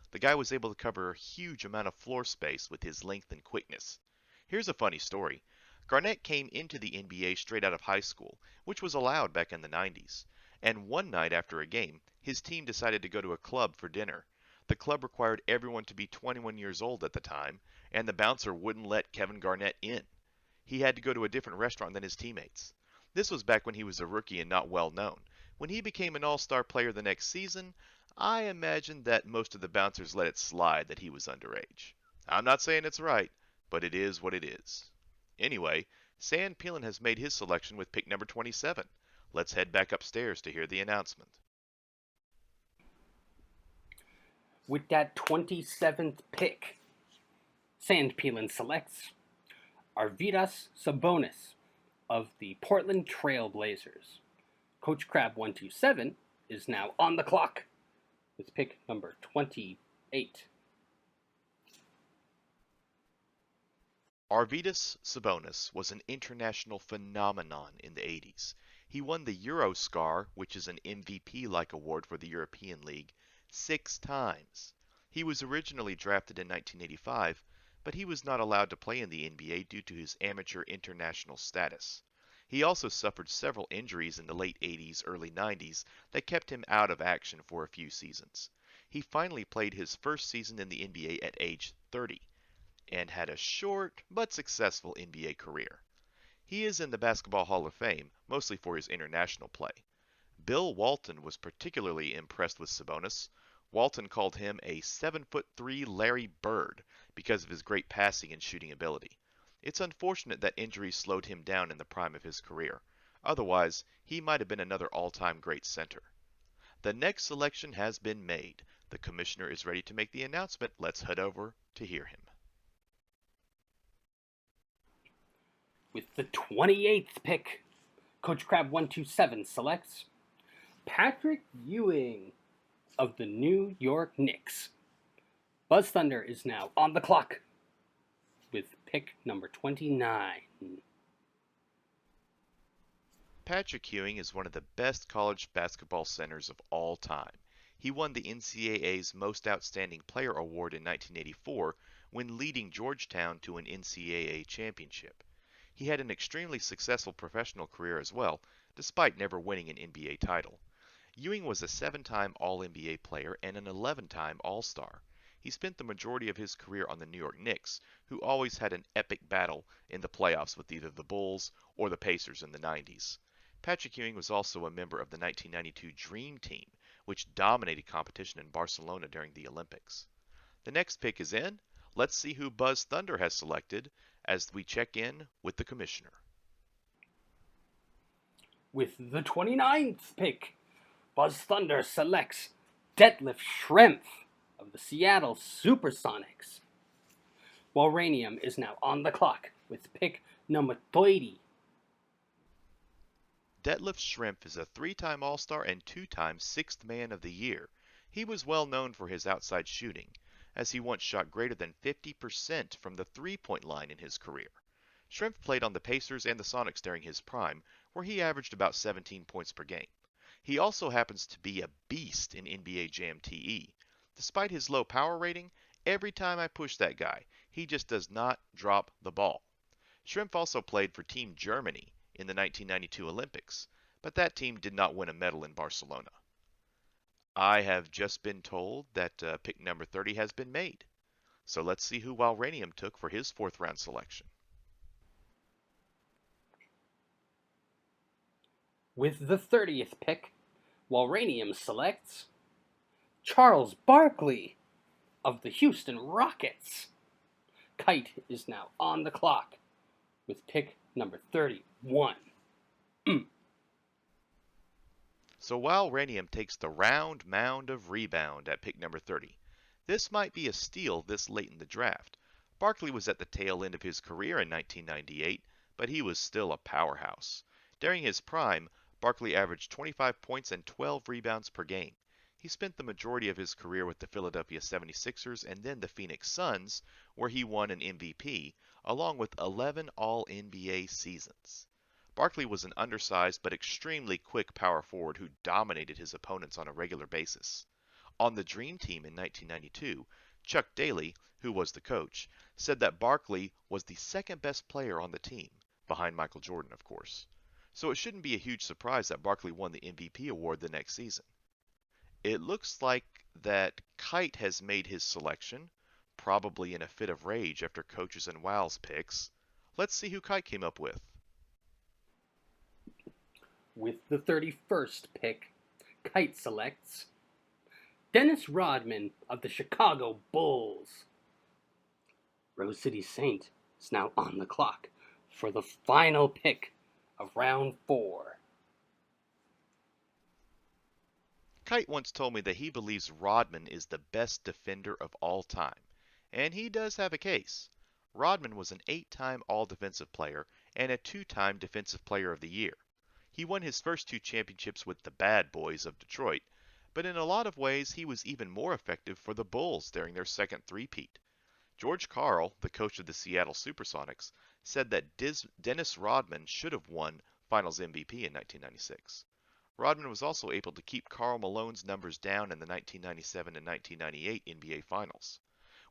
The guy was able to cover a huge amount of floor space with his length and quickness. Here's a funny story. Garnett came into the NBA straight out of high school, which was allowed back in the 90s. And one night after a game, his team decided to go to a club for dinner. The club required everyone to be 21 years old at the time, and the bouncer wouldn't let Kevin Garnett in. He had to go to a different restaurant than his teammates. This was back when he was a rookie and not well known. When he became an all-star player the next season, I imagine that most of the bouncers let it slide that he was underage. I'm not saying it's right, but it is what it is. Anyway, Sam Phelan has made his selection with pick number 27. Let's head back upstairs to hear the announcement. With that 27th pick, Sam Phelan selects Arvydas Sabonis of the Portland Trail Blazers. Coach Crab 127 is now on the clock with pick number 28. Arvydas Sabonis was an international phenomenon in the 80s. He won the Euroscar, which is an MVP-like award for the European League, 6 times. He was originally drafted in 1985, but he was not allowed to play in the NBA due to his amateur international status. He also suffered several injuries in the late 80s, early 90s that kept him out of action for a few seasons. He finally played his first season in the NBA at age 30 and had a short but successful NBA career. He is in the Basketball Hall of Fame, mostly for his international play. Bill Walton was particularly impressed with Sabonis. Walton called him a 7'3" Larry Bird because of his great passing and shooting ability. It's unfortunate that injuries slowed him down in the prime of his career. Otherwise, he might have been another all-time great center. The next selection has been made. The commissioner is ready to make the announcement. Let's head over to hear him. With the 28th pick, Coach Crab 127 selects Patrick Ewing of the New York Knicks. Buzz Thunder is now on the clock with pick number 29. Patrick Ewing is one of the best college basketball centers of all time. He won the NCAA's Most Outstanding Player Award in 1984 when leading Georgetown to an NCAA championship. He had an extremely successful professional career as well, despite never winning an NBA title. Ewing was a 7-time All-NBA player and an 11-time All-Star. He spent the majority of his career on the New York Knicks, who always had an epic battle in the playoffs with either the Bulls or the Pacers in the 90s. Patrick Ewing was also a member of the 1992 Dream Team, which dominated competition in Barcelona during the Olympics. The next pick is in. Let's see who Buzz Thunder has selected as we check in with the commissioner. With the 29th pick, Buzz Thunder selects Detlef Schrempf of the Seattle Supersonics. While Ranium is now on the clock with pick number 30. Detlef Schrempf is a 3-time All-Star and 2-time 6th Man of the Year. He was well known for his outside shooting, as he once shot greater than 50% from the three-point line in his career. Schrempf played on the Pacers and the Sonics during his prime, where he averaged about 17 points per game. He also happens to be a beast in NBA Jam TE. Despite his low power rating, every time I push that guy, he just does not drop the ball. Schrempf also played for Team Germany in the 1992 Olympics, but that team did not win a medal in Barcelona. I have just been told that pick number 30 has been made. So let's see who Walranium took for his 4th round selection. With the 30th pick, Walranium selects Charles Barkley of the Houston Rockets. Kite is now on the clock with pick number 31. So while Ranium takes the round mound of rebound at pick number 30, this might be a steal this late in the draft. Barkley was at the tail end of his career in 1998, but he was still a powerhouse. During his prime, Barkley averaged 25 points and 12 rebounds per game. He spent the majority of his career with the Philadelphia 76ers and then the Phoenix Suns, where he won an MVP, along with 11 All-NBA seasons. Barkley was an undersized but extremely quick power forward who dominated his opponents on a regular basis. On the Dream Team in 1992, Chuck Daly, who was the coach, said that Barkley was the second best player on the team, behind Michael Jordan, of course. So it shouldn't be a huge surprise that Barkley won the MVP award the next season. It looks like that Kite has made his selection, probably in a fit of rage after Coaches and Wow's picks. Let's see who Kite came up with. With the 31st pick, Kite selects Dennis Rodman of the Chicago Bulls. Rose City Saint is now on the clock for the final pick of round 4. Kite once told me that he believes Rodman is the best defender of all time, and he does have a case. Rodman was an 8-time All-Defensive Player and a 2-time Defensive Player of the Year. He won his first 2 championships with the Bad Boys of Detroit, but in a lot of ways he was even more effective for the Bulls during their second three-peat. George Karl, the coach of the Seattle Supersonics, said that Dennis Rodman should have won Finals MVP in 1996. Rodman was also able to keep Karl Malone's numbers down in the 1997 and 1998 NBA Finals.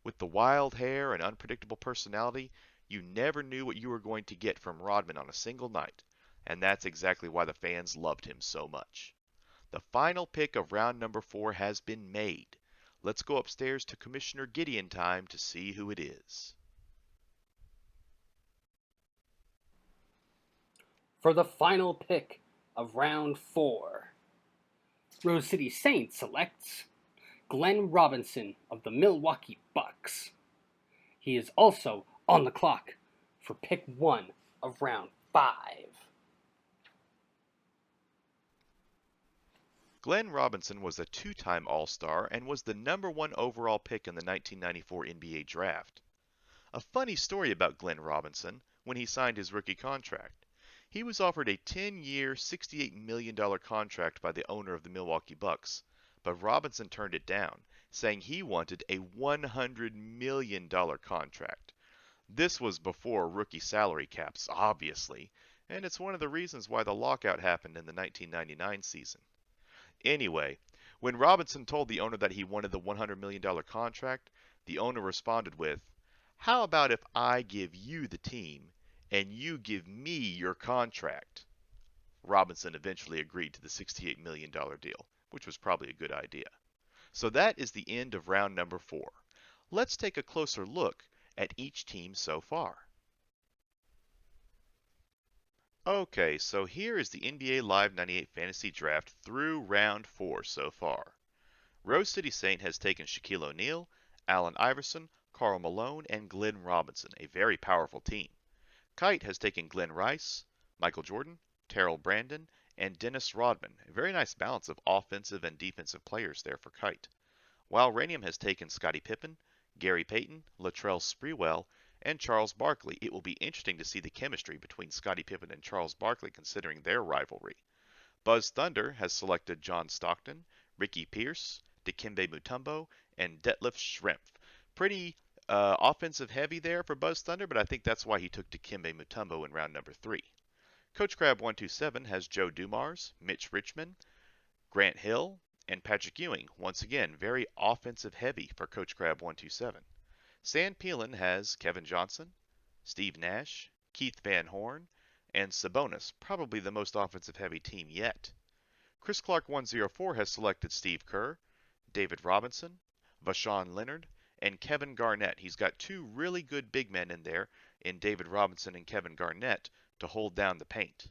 With the wild hair and unpredictable personality, you never knew what you were going to get from Rodman on a single night, and that's exactly why the fans loved him so much. The final pick of round number 4 has been made. Let's go upstairs to Commissioner Gideon time to see who it is. For the final pick of round 4, Rose City Saint selects Glenn Robinson of the Milwaukee Bucks. He is also on the clock for pick 1 of round 5. Glenn Robinson was a 2-time All-Star and was the number 1 overall pick in the 1994 NBA Draft. A funny story about Glenn Robinson when he signed his rookie contract. He was offered a 10-year, $68 million contract by the owner of the Milwaukee Bucks, but Robinson turned it down, saying he wanted a $100 million contract. This was before rookie salary caps, obviously, and it's one of the reasons why the lockout happened in the 1999 season. Anyway, when Robinson told the owner that he wanted the $100 million contract, the owner responded with, "How about if I give you the team and you give me your contract?" Robinson eventually agreed to the $68 million deal, which was probably a good idea. So that is the end of round number 4. Let's take a closer look at each team so far. Okay, so here is the NBA Live 98 Fantasy Draft through round 4 so far. Rose City Saint has taken Shaquille O'Neal, Allen Iverson, Karl Malone, and Glenn Robinson, a very powerful team. Kite has taken Glen Rice, Michael Jordan, Terrell Brandon, and Dennis Rodman, a very nice balance of offensive and defensive players there for Kite. While Ranium has taken Scottie Pippen, Gary Payton, Latrell Sprewell, and Charles Barkley. It will be interesting to see the chemistry between Scottie Pippen and Charles Barkley considering their rivalry. Buzz Thunder has selected John Stockton, Rickey Pierce, Dikembe Mutombo, and Detlef Schrempf. Pretty offensive heavy there for Buzz Thunder, but I think that's why he took Dikembe Mutombo in round number 3. Coach Crab 127 has Joe Dumars, Mitch Richmond, Grant Hill, and Patrick Ewing. Once again, very offensive heavy for Coach Crab 127. Stan Peelan has Kevin Johnson, Steve Nash, Keith Van Horn, and Sabonis, probably the most offensive heavy team yet. Chris Clark 104 has selected Steve Kerr, David Robinson, Vashawn Leonard, and Kevin Garnett. He's got 2 really good big men in there in David Robinson and Kevin Garnett to hold down the paint.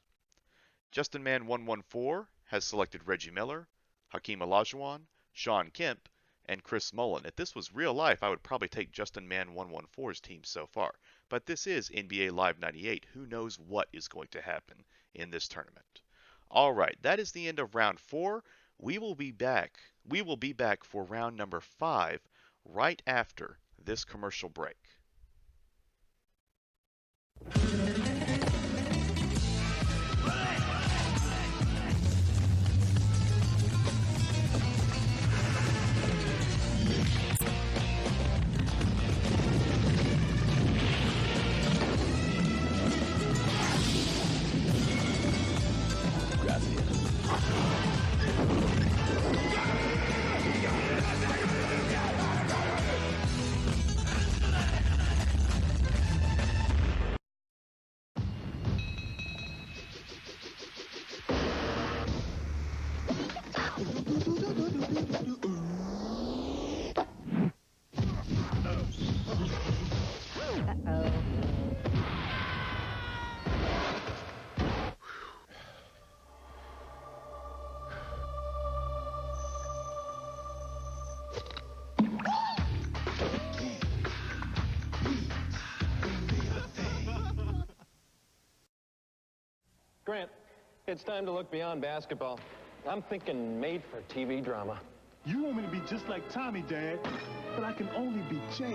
Justin Man 114 has selected Reggie Miller, Hakeem Olajuwon, Shawn Kemp, and Chris Mullin. If this was real life, I would probably take Justin Man 114's team so far. But this is NBA Live 98. Who knows what is going to happen in this tournament? All right, that is the end of round 4. We will be back. We will be back for round number 5 right after this commercial break. Grant, it's time to look beyond basketball. I'm thinking made-for-TV drama. You want me to be just like Tommy, Dad, but I can only be Jake.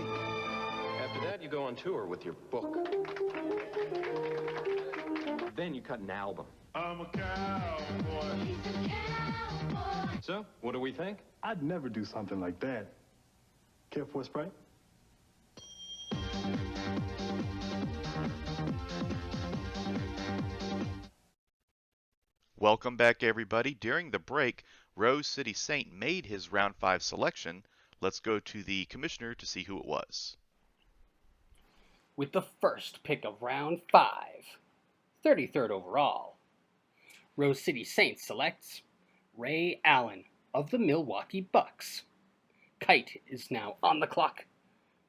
After that, you go on tour with your book. Then you cut an album. I'm a cowboy. So, what do we think? I'd never do something like that. Care for a Sprite? Welcome back, everybody. During the break, Rose City Saint made his round 5 selection. Let's go to the commissioner to see who it was. With the first pick of round 5, 33rd overall, Rose City Saint selects Ray Allen of the Milwaukee Bucks. Kite is now on the clock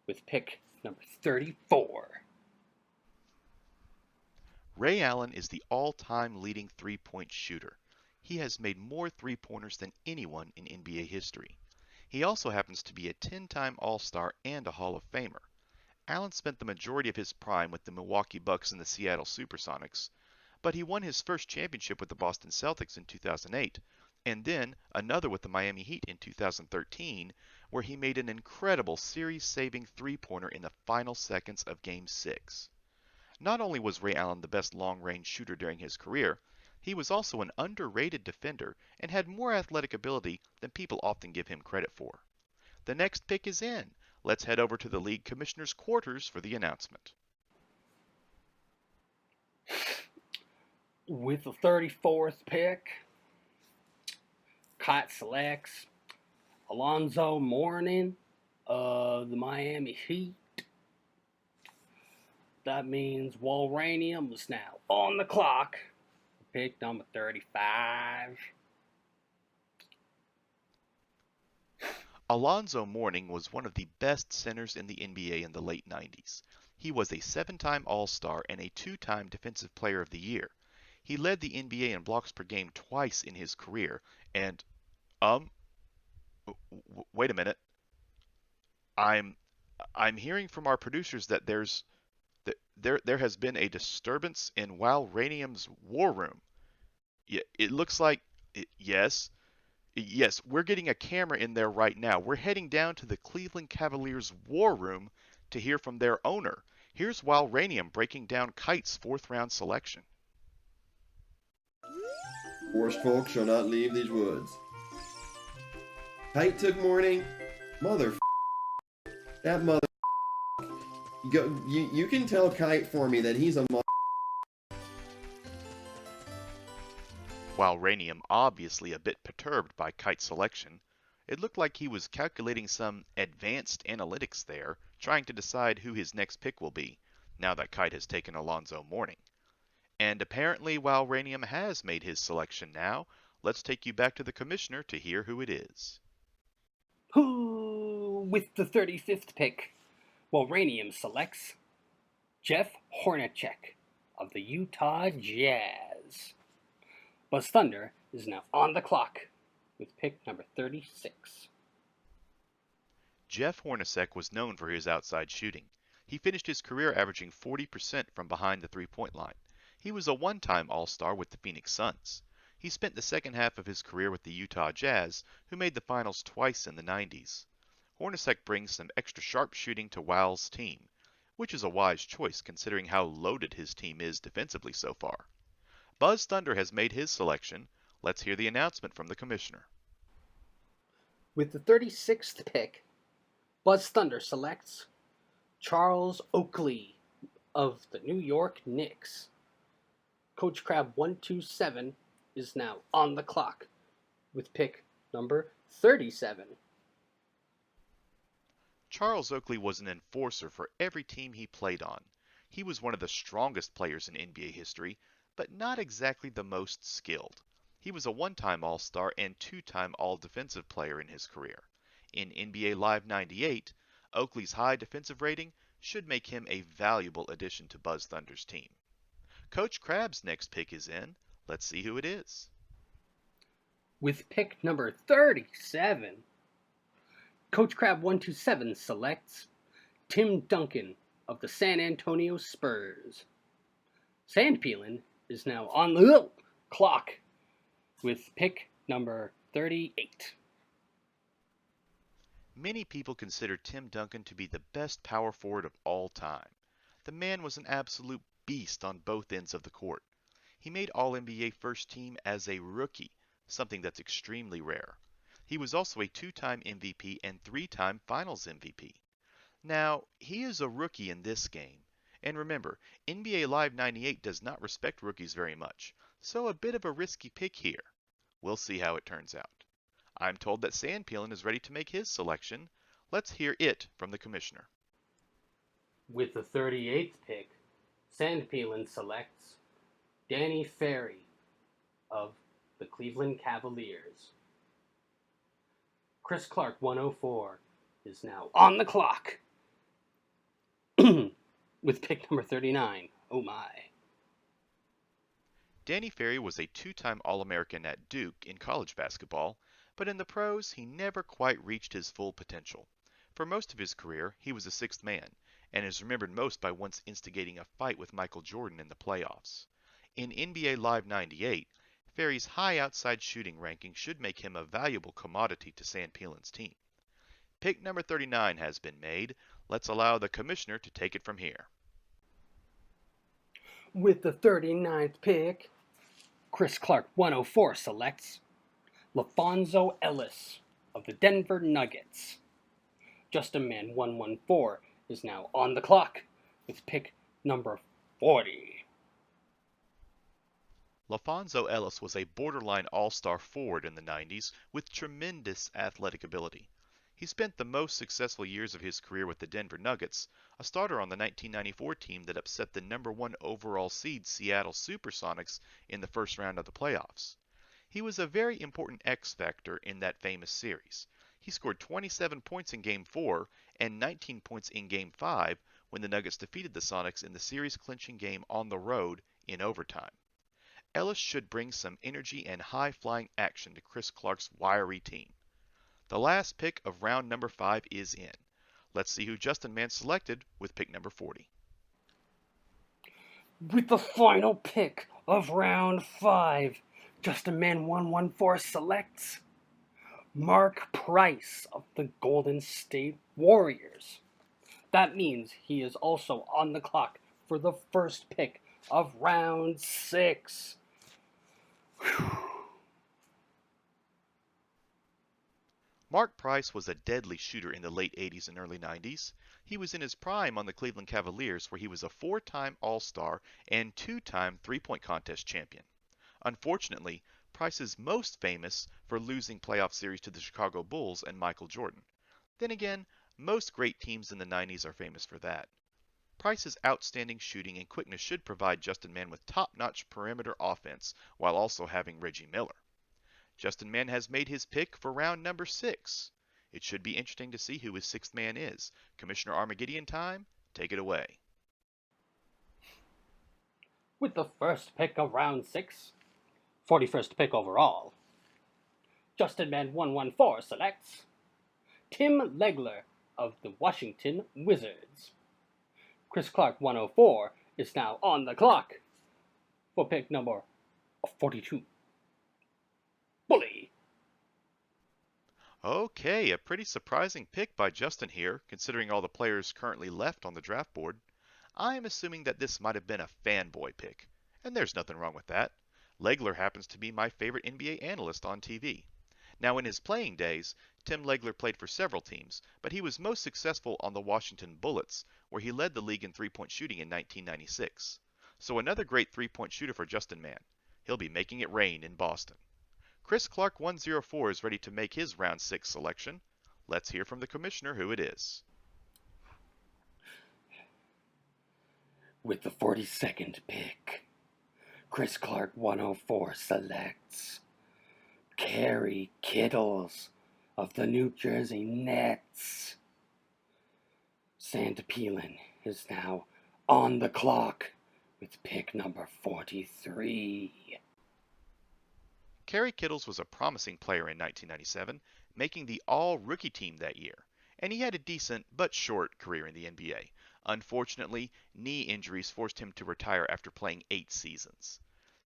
with pick number 34. Ray Allen is the all-time leading three-point shooter. He has made more three-pointers than anyone in NBA history. He also happens to be a 10-time All-Star and a Hall of Famer. Allen spent the majority of his prime with the Milwaukee Bucks and the Seattle Supersonics, but he won his first championship with the Boston Celtics in 2008, and then another with the Miami Heat in 2013, where he made an incredible series-saving three-pointer in the final seconds of Game 6. Not only was Ray Allen the best long-range shooter during his career, he was also an underrated defender and had more athletic ability than people often give him credit for. The next pick is in. Let's head over to the league commissioner's quarters for the announcement. With the 34th pick, Kite selects Alonzo Mourning of the Miami Heat. That means Walranium is now on the clock. Pick number 35. Alonzo Mourning was one of the best centers in the NBA in the late 90s. He was a 7-time All-Star and a 2-time Defensive Player of the Year. He led the NBA in blocks per game twice in his career, and, um, wait a minute. I'm hearing from our producers that there has been a disturbance in Wal Ranium's war room. It looks like yes, we're getting a camera in there right now. We're heading down to the Cleveland Cavaliers war room to hear from their owner. Here's Wal Ranium breaking down Kite's 4th round selection. Forest folk shall not leave these woods. Kite took Mourning. Mother. That mother. You can tell Kite for me that he's a mother. While Ranium obviously a bit perturbed by Kite's selection, it looked like he was calculating some advanced analytics there, trying to decide who his next pick will be, now that Kite has taken Alonzo Mourning. And apparently, while Ranium has made his selection now, let's take you back to the commissioner to hear who it is. Who, with the 35th pick, while Ranium selects Jeff Hornacek of the Utah Jazz. Buzz Thunder is now on the clock with pick number 36. Jeff Hornacek was known for his outside shooting. He finished his career averaging 40% from behind the three-point line. He was a one-time All-Star with the Phoenix Suns. He spent the second half of his career with the Utah Jazz, who made the finals twice in the 90s. Hornacek brings some extra sharp shooting to Wal's team, which is a wise choice considering how loaded his team is defensively so far. Buzz Thunder has made his selection. Let's hear the announcement from the commissioner. With the 36th pick, Buzz Thunder selects Charles Oakley of the New York Knicks. Coach Crab 127 is now on the clock with pick number 37. Charles Oakley was an enforcer for every team he played on. He was one of the strongest players in NBA history, but not exactly the most skilled. He was a one-time All-Star and two-time All-Defensive player in his career. In NBA Live 98, Oakley's high defensive rating should make him a valuable addition to Buzz Thunder's team. Coach Crab's next pick is in. Let's see who it is. With pick number 37, Coach Crab 127 selects Tim Duncan of the San Antonio Spurs. Sandpeeling is now on the clock with pick number 38. Many people consider Tim Duncan to be the best power forward of all time. The man was an absolute beast on both ends of the court. He made All-NBA first team as a rookie, something that's extremely rare. He was also a two-time MVP and three-time Finals MVP. Now, he is a rookie in this game. And remember, NBA Live 98 does not respect rookies very much, so a bit of a risky pick here. We'll see how it turns out. I'm told that Sandpeeling is ready to make his selection. Let's hear it from the commissioner. With the 38th pick, Sandpeeling selects Danny Ferry of the Cleveland Cavaliers. Chris Clark 104 is now on the clock with pick number 39. Oh my. Danny Ferry was a two-time All-American at Duke in college basketball, but in the pros he never quite reached his full potential. For most of his career, he was a sixth man, and is remembered most by once instigating a fight with Michael Jordan in the playoffs. In NBA Live 98, Ferry's high outside shooting ranking should make him a valuable commodity to Sandpeeling's team. Pick number 39 has been made. Let's allow the commissioner to take it from here. With the 39th pick, Chris Clark 104 selects LaFonso Ellis of the Denver Nuggets. Justin Man 114 is now on the clock with pick number 40. LaFonso Ellis was a borderline all-star forward in the 90s with tremendous athletic ability. He spent the most successful years of his career with the Denver Nuggets, a starter on the 1994 team that upset the number 1 overall seed Seattle Supersonics in the first round of the playoffs. He was a very important X factor in that famous series. He scored 27 points in Game 4 and 19 points in Game 5 when the Nuggets defeated the Sonics in the series-clinching game on the road in overtime. Ellis should bring some energy and high-flying action to Chris Clark's wiry team. The last pick of round number 5 is in. Let's see who Justin Mann selected with pick number 40. With the final pick of round 5, Justin Mann 114 selects Mark Price of the Golden State Warriors. That means he is also on the clock for the first pick of round 6. Mark Price was a deadly shooter in the late 80s and early 90s. He was in his prime on the Cleveland Cavaliers, where he was a 4-time All-Star and 2-time three-point contest champion. Unfortunately, Price is most famous for losing playoff series to the Chicago Bulls and Michael Jordan. Then again, most great teams in the 90s are famous for that. Price's outstanding shooting and quickness should provide Justin Mann with top-notch perimeter offense while also having Reggie Miller. Justin Mann has made his pick for round number 6. It should be interesting to see who his 6th man is. Commissioner Armageddon time, take it away. With the first pick of round 6, 41st pick overall, Justin Mann 114 selects Tim Legler of the Washington Wizards. Chris Clark 104 is now on the clock for pick number 42. Bully. Okay, a pretty surprising pick by Justin here, considering all the players currently left on the draft board. I am assuming that this might have been a fanboy pick, and there's nothing wrong with that. Legler happens to be my favorite NBA analyst on TV. Now, in his playing days, Tim Legler played for several teams, but he was most successful on the Washington Bullets, where he led the league in three-point shooting in 1996. So another great three-point shooter for Justin Mann. He'll be making it rain in Boston. Chris Clark 104 is ready to make his round 6 selection. Let's hear from the commissioner who it is. With the 42nd pick, Chris Clark 104 selects Kerry Kittles of the New Jersey Nets. Santa Peelan is now on the clock with pick number 43. Kerry Kittles was a promising player in 1997, making the All-Rookie team that year, and he had a decent but short career in the NBA. Unfortunately, knee injuries forced him to retire after playing 8 seasons.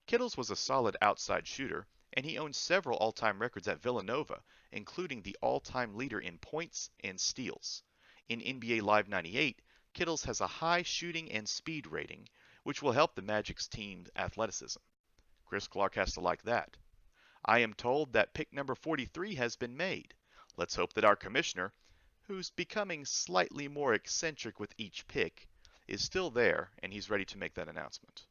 Kittles was a solid outside shooter, and he owns several all-time records at Villanova, including the all-time leader in points and steals. In NBA Live 98, Kittles has a high shooting and speed rating, which will help the Magic's team's athleticism. Chris Clark has to like that. I am told that pick number 43 has been made. Let's hope that our commissioner, who's becoming slightly more eccentric with each pick, is still there and he's ready to make that announcement.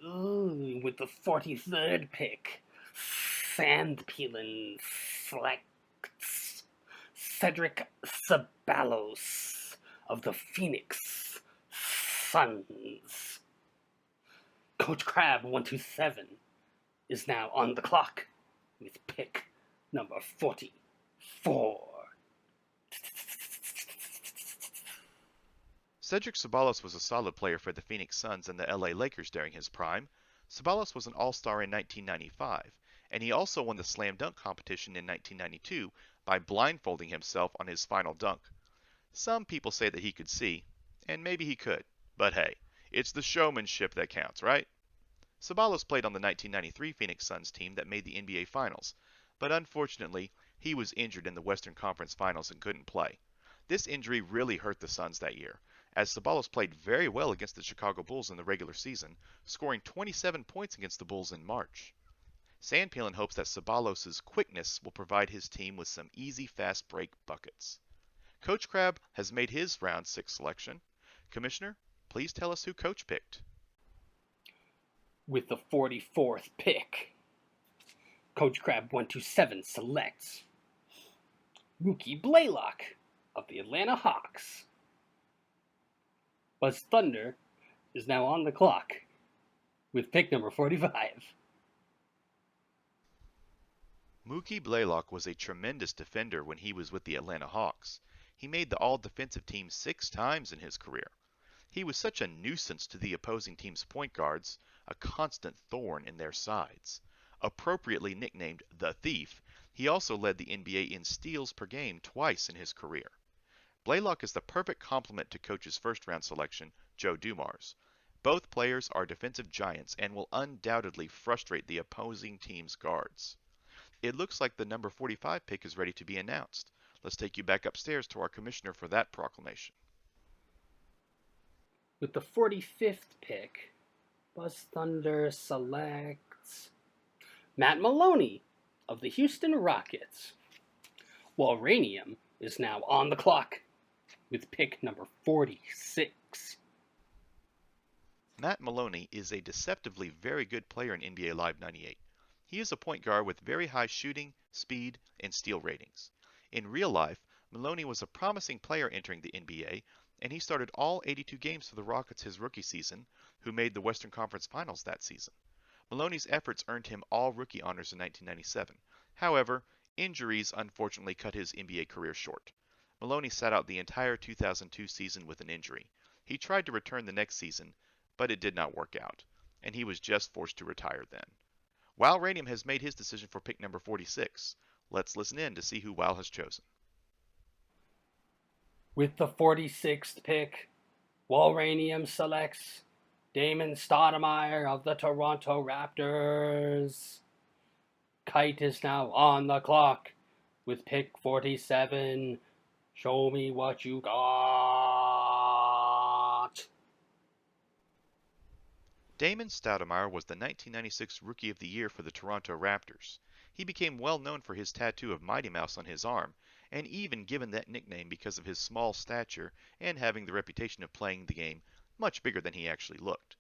Ooh, with the 43rd pick, Sandpeelan selects Cedric Sabonis of the Phoenix Suns. Coach Crab 127 is now on the clock with pick number 44. Cedric Sabonis was a solid player for the Phoenix Suns and the LA Lakers during his prime. Sabonis was an All-Star in 1995, and he also won the Slam Dunk competition in 1992 by blindfolding himself on his final dunk. Some people say that he could see, and maybe he could, but hey, it's the showmanship that counts, right? Sabonis played on the 1993 Phoenix Suns team that made the NBA Finals, but unfortunately, he was injured in the Western Conference Finals and couldn't play. This injury really hurt the Suns that year, as Sabonis played very well against the Chicago Bulls in the regular season, scoring 27 points against the Bulls in March. Sandpeelan hopes that Sabonis' quickness will provide his team with some easy fast break buckets. Coach Crab has made his round 6 selection. Commissioner, please tell us who Coach picked. With the 44th pick, Coach Crab 127 selects Rickey Blaylock of the Atlanta Hawks. Buzz Thunder is now on the clock with pick number 45. Mookie Blaylock was a tremendous defender when he was with the Atlanta Hawks. He made the All-Defensive team 6 times in his career. He was such a nuisance to the opposing team's point guards, a constant thorn in their sides. Appropriately nicknamed the Thief, he also led the NBA in steals per game twice in his career. Blaylock is the perfect complement to coach's first-round selection, Joe Dumars. Both players are defensive giants and will undoubtedly frustrate the opposing team's guards. It looks like the number 45 pick is ready to be announced. Let's take you back upstairs to our commissioner for that proclamation. With the 45th pick, Buzz Thunder selects Matt Maloney of the Houston Rockets. While Ranium is now on the clock with pick number 46. Matt Maloney is a deceptively very good player in NBA Live 98. He is a point guard with very high shooting, speed, and steal ratings. In real life, Maloney was a promising player entering the NBA, and he started all 82 games for the Rockets his rookie season, who made the Western Conference Finals that season. Maloney's efforts earned him all rookie honors in 1997. However, injuries unfortunately cut his NBA career short. Maloney sat out the entire 2002 season with an injury. He tried to return the next season, but it did not work out, and he was just forced to retire then. Wal Ranium has made his decision for pick number 46. Let's listen in to see who Wal has chosen. With the 46th pick, Wal Ranium selects Damon Stoudemire of the Toronto Raptors. Kite is now on the clock with pick 47. Show me what you got. Damon Stoudemire was the 1996 Rookie of the Year for the Toronto Raptors. He became well known for his tattoo of Mighty Mouse on his arm, and even given that nickname because of his small stature and having the reputation of playing the game much bigger than he actually looked.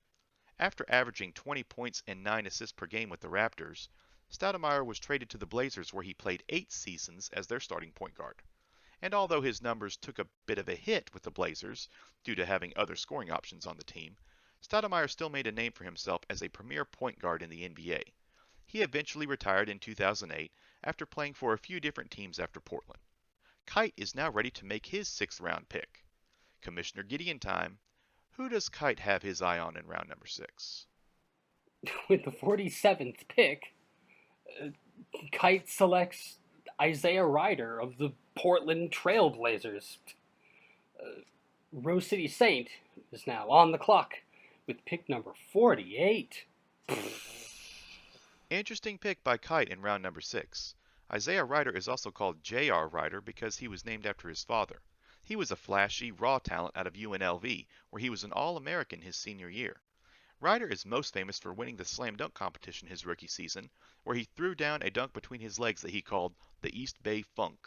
After averaging 20 points and 9 assists per game with the Raptors, Stoudemire was traded to the Blazers where he played 8 seasons as their starting point guard. And although his numbers took a bit of a hit with the Blazers due to having other scoring options on the team, Stoudemire still made a name for himself as a premier point guard in the NBA. He eventually retired in 2008 after playing for a few different teams after Portland. Kite is now ready to make his 6th round pick. Commissioner Gideon time. Who does Kite have his eye on in round number 6? With the 47th pick, Kite selects Isaiah Ryder of the Portland Trail Blazers. Rose City Saint is now on the clock with pick number 48. Interesting pick by Kite in round number 6. Isaiah Ryder is also called J.R. Ryder because he was named after his father. He was a flashy, raw talent out of UNLV, where he was an All-American his senior year. Ryder is most famous for winning the slam dunk competition his rookie season, where he threw down a dunk between his legs that he called the East Bay Funk.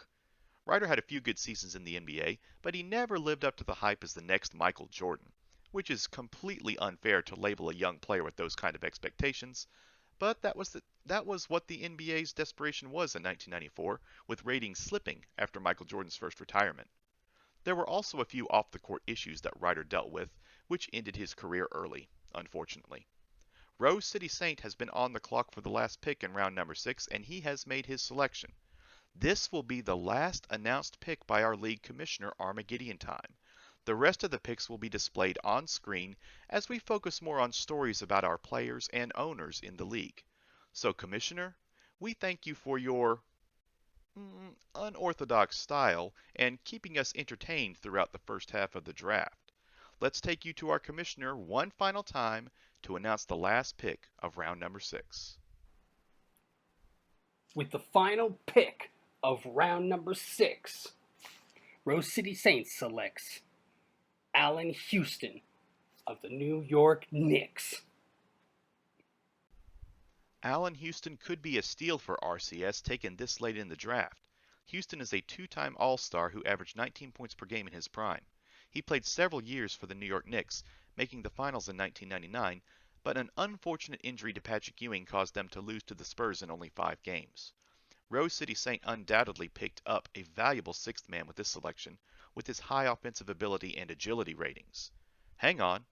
Ryder had a few good seasons in the NBA, but he never lived up to the hype as the next Michael Jordan, which is completely unfair to label a young player with those kind of expectations. But that was what the NBA's desperation was in 1994, with ratings slipping after Michael Jordan's first retirement. There were also a few off-the-court issues that Ryder dealt with, which ended his career early, unfortunately. Rose City Saint has been on the clock for the last pick in round number 6, and he has made his selection. This will be the last announced pick by our league commissioner, Armageddon time. The rest of the picks will be displayed on screen as we focus more on stories about our players and owners in the league. So, Commissioner, we thank you for your unorthodox style and keeping us entertained throughout the first half of the draft. Let's take you to our Commissioner one final time to announce the last pick of round number 6. With the final pick of round number 6, Rose City Saints selects Allen Houston of the New York Knicks. Allen Houston could be a steal for RCS taken this late in the draft. Houston is a 2-time All-Star who averaged 19 points per game in his prime. He played several years for the New York Knicks, making the finals in 1999, but an unfortunate injury to Patrick Ewing caused them to lose to the Spurs in only 5 games. Rose City Saint undoubtedly picked up a valuable 6th man with this selection, with his high offensive ability and agility ratings. Hang on.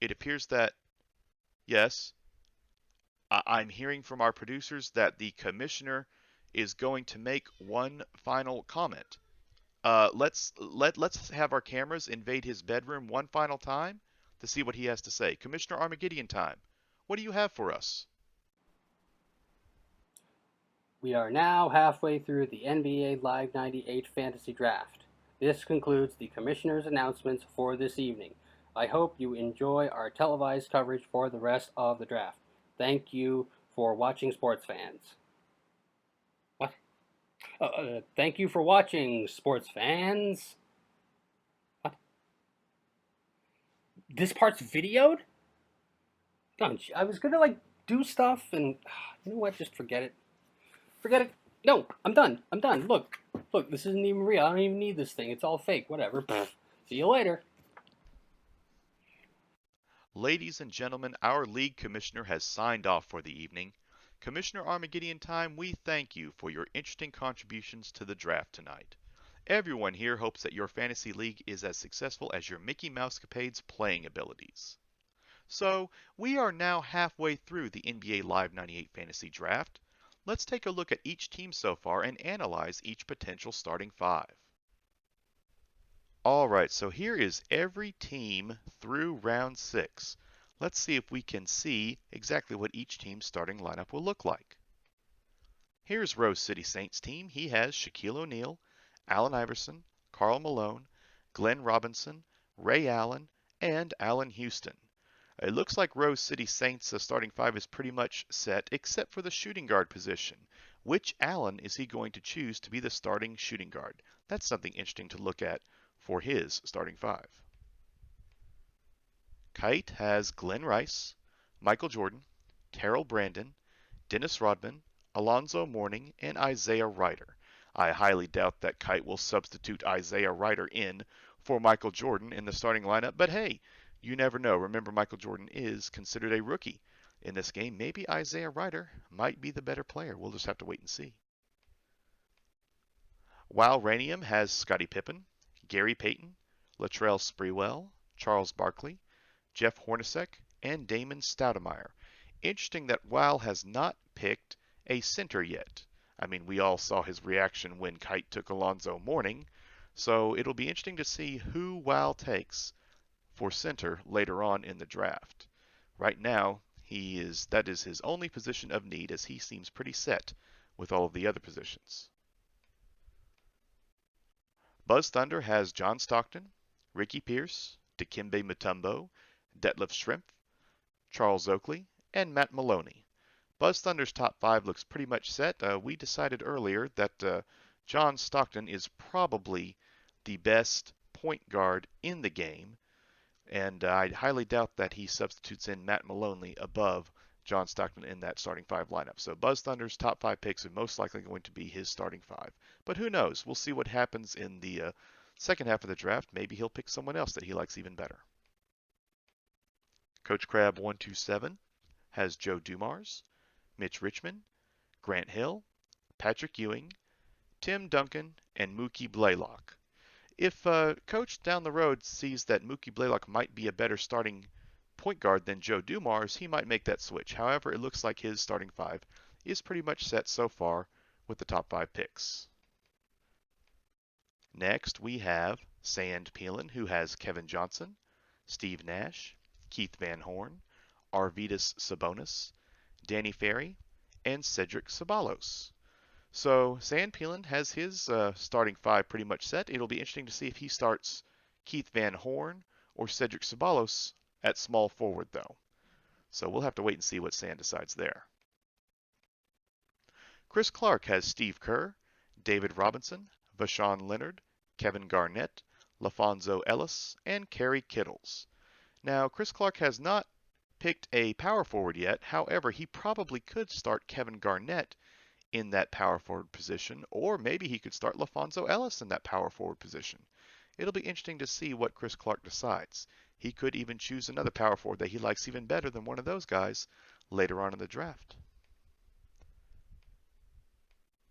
It appears that, yes, I'm hearing from our producers that the commissioner is going to make one final comment. Let's have our cameras invade his bedroom one final time to see what he has to say. Commissioner Armageddon time. What do you have for us? We are now halfway through the NBA Live 98 Fantasy Draft. This concludes the Commissioner's announcements for this evening. I hope you enjoy our televised coverage for the rest of the draft. Thank you for watching, sports fans. What? Thank you for watching, sports fans. What? This part's videoed? I was gonna do stuff and you know what? Just forget it. Forget it. No, I'm done. Look, this isn't even real. I don't even need this thing. It's all fake. Whatever. See you later. Ladies and gentlemen, our league commissioner has signed off for the evening. Commissioner Armageddon time, we thank you for your interesting contributions to the draft tonight. Everyone here hopes that your fantasy league is as successful as your Mickey Mousecapades playing abilities. So, we are now halfway through the NBA Live 98 Fantasy Draft. Let's take a look at each team so far and analyze each potential starting five. Alright, so here is every team through round 6. Let's see if we can see exactly what each team's starting lineup will look like. Here's Rose City Saints team. He has Shaquille O'Neal, Allen Iverson, Karl Malone, Glenn Robinson, Ray Allen, and Allen Houston. It looks like Rose City Saints' starting five is pretty much set except for the shooting guard position. Which Allen is he going to choose to be the starting shooting guard? That's something interesting to look at for his starting five. Kite has Glen Rice, Michael Jordan, Terrell Brandon, Dennis Rodman, Alonzo Mourning, and Isaiah Ryder. I highly doubt that Kite will substitute Isaiah Ryder in for Michael Jordan in the starting lineup, but hey, you never know. Remember, Michael Jordan is considered a rookie in this game. Maybe Isaiah Ryder might be the better player. We'll just have to wait and see. While Ranium has Scottie Pippen, Gary Payton, Latrell Sprewell, Charles Barkley, Jeff Hornacek, and Damon Stoudemire. Interesting that Weil has not picked a center yet. I mean, we all saw his reaction when Kite took Alonzo Mourning, so it'll be interesting to see who Weil takes for center later on in the draft. Right now, that is his only position of need, as he seems pretty set with all of the other positions. Buzz Thunder has John Stockton, Rickey Pierce, Dikembe Mutombo, Detlef Schrempf, Charles Oakley, and Matt Maloney. Buzz Thunder's top five looks pretty much set. We decided earlier that John Stockton is probably the best point guard in the game, and I highly doubt that he substitutes in Matt Maloney above John Stockton in that starting five lineup. So Buzz Thunder's top five picks are most likely going to be his starting five. But who knows? We'll see what happens in the second half of the draft. Maybe he'll pick someone else that he likes even better. Coach Crab 127 has Joe Dumars, Mitch Richmond, Grant Hill, Patrick Ewing, Tim Duncan, and Mookie Blaylock. If Coach down the road sees that Mookie Blaylock might be a better starting point guard than Joe Dumars, he might make that switch. However, it looks like his starting five is pretty much set so far with the top five picks. Next, we have Sand Peelan, who has Kevin Johnson, Steve Nash, Keith Van Horn, Arvydas Sabonis, Danny Ferry, and Cedric Ceballos. So Sand Peelan has his starting five pretty much set. It'll be interesting to see if he starts Keith Van Horn or Cedric Ceballos at small forward, though. So we'll have to wait and see what Sand decides there. Chris Clark has Steve Kerr, David Robinson, Vashawn Leonard, Kevin Garnett, LaFonso Ellis, and Kerry Kittles. Now, Chris Clark has not picked a power forward yet. However, he probably could start Kevin Garnett in that power forward position, or maybe he could start LaFonso Ellis in that power forward position. It'll be interesting to see what Chris Clark decides. He could even choose another power forward that he likes even better than one of those guys later on in the draft.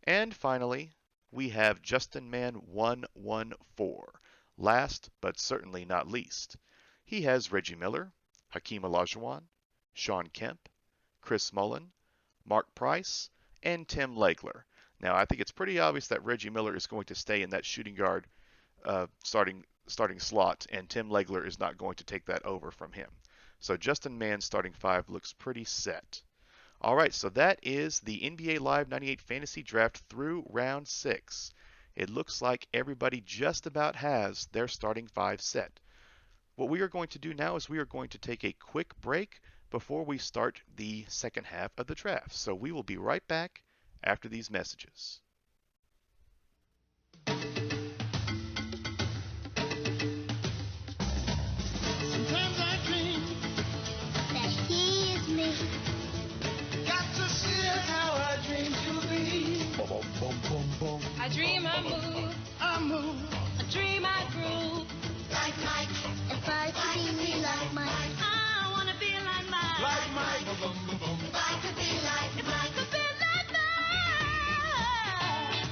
And finally, we have Justin Man 114. Last, but certainly not least, he has Reggie Miller, Hakeem Olajuwon, Shawn Kemp, Chris Mullin, Mark Price, and Tim Legler. Now, I think it's pretty obvious that Reggie Miller is going to stay in that shooting guard starting slot, and Tim Legler is not going to take that over from him. So Justin Mann's starting 5 looks pretty set. All right, so that is the NBA Live 98 Fantasy Draft through round 6. It looks like everybody just about has their starting 5 set. What we are going to do now is we are going to take a quick break before we start the second half of the draft. So we will be right back after these messages. I dream, I move, I dream, I groove. Like Mike, if I could be like Mike, I wanna be like Mike. Like Mike, if I could be like Mike, if I could be like Mike.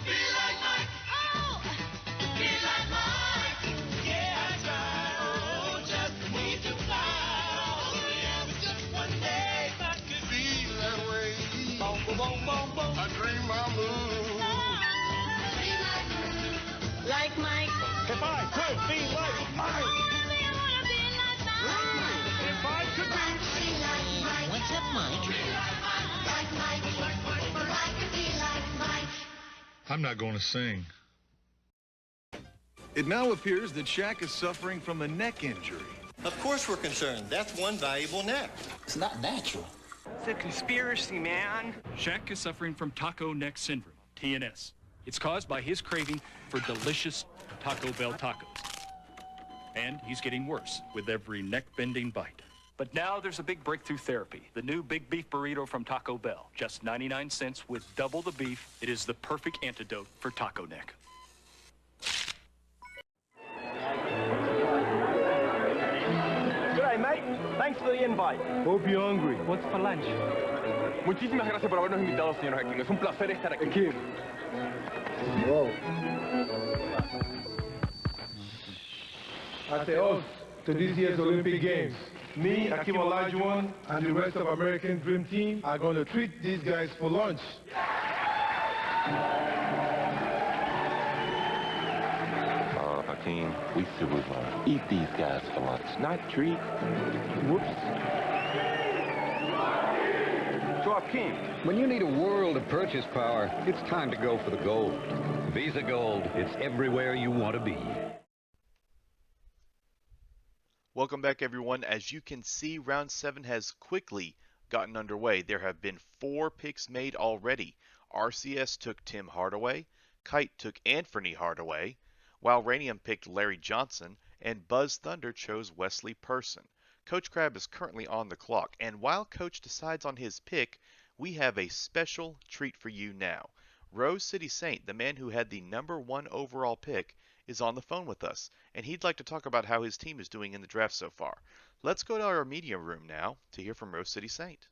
Be like Mike, oh, be like Mike. Yeah, I try, oh, just need to fly. Oh, yeah, but just one day if I could be that way. Boom, boom, boom, boom, boom. I dream, I move. Like Mike. If I could be like Mike. If I could be. What's up, Mike? Like Mike. If I could be like Mike. I'm not going to sing. It now appears that Shaq is suffering from a neck injury. Of course we're concerned. That's one valuable neck. It's not natural. It's a conspiracy, man. Shaq is suffering from taco neck syndrome, TNS. It's caused by his craving for delicious Taco Bell tacos. And he's getting worse with every neck-bending bite. But now there's a big breakthrough therapy. The new Big Beef Burrito from Taco Bell. Just 99 cents with double the beef. It is the perfect antidote for taco neck. G'day, mate. Thanks for the invite. Hope you're hungry. What's for lunch? Muchísimas gracias por habernos invitado, señor Hacking. Es un placer estar aquí. Kid. Whoa. At the host to this year's Olympic Games, me, Akim Olajuwon, and the rest of American Dream Team are going to treat these guys for lunch. Hakeem, we super fun. Eat these guys for lunch, not treat. Whoops. So, Hakeem, when you need a world of purchase power, it's time to go for the gold. Visa Gold, it's everywhere you want to be. Welcome back, everyone. As you can see, round 7 has quickly gotten underway. There have been 4 picks made already. RCS took Tim Hardaway, Kite took Anthony Hardaway, while Ranium picked Larry Johnson, and Buzz Thunder chose Wesley Person. Coach Crab is currently on the clock, and while Coach decides on his pick, we have a special treat for you now. Rose City Saint, the man who had the #1 overall pick, is on the phone with us, and he'd like to talk about how his team is doing in the draft so far. Let's go to our media room now to hear from Rose City Saint.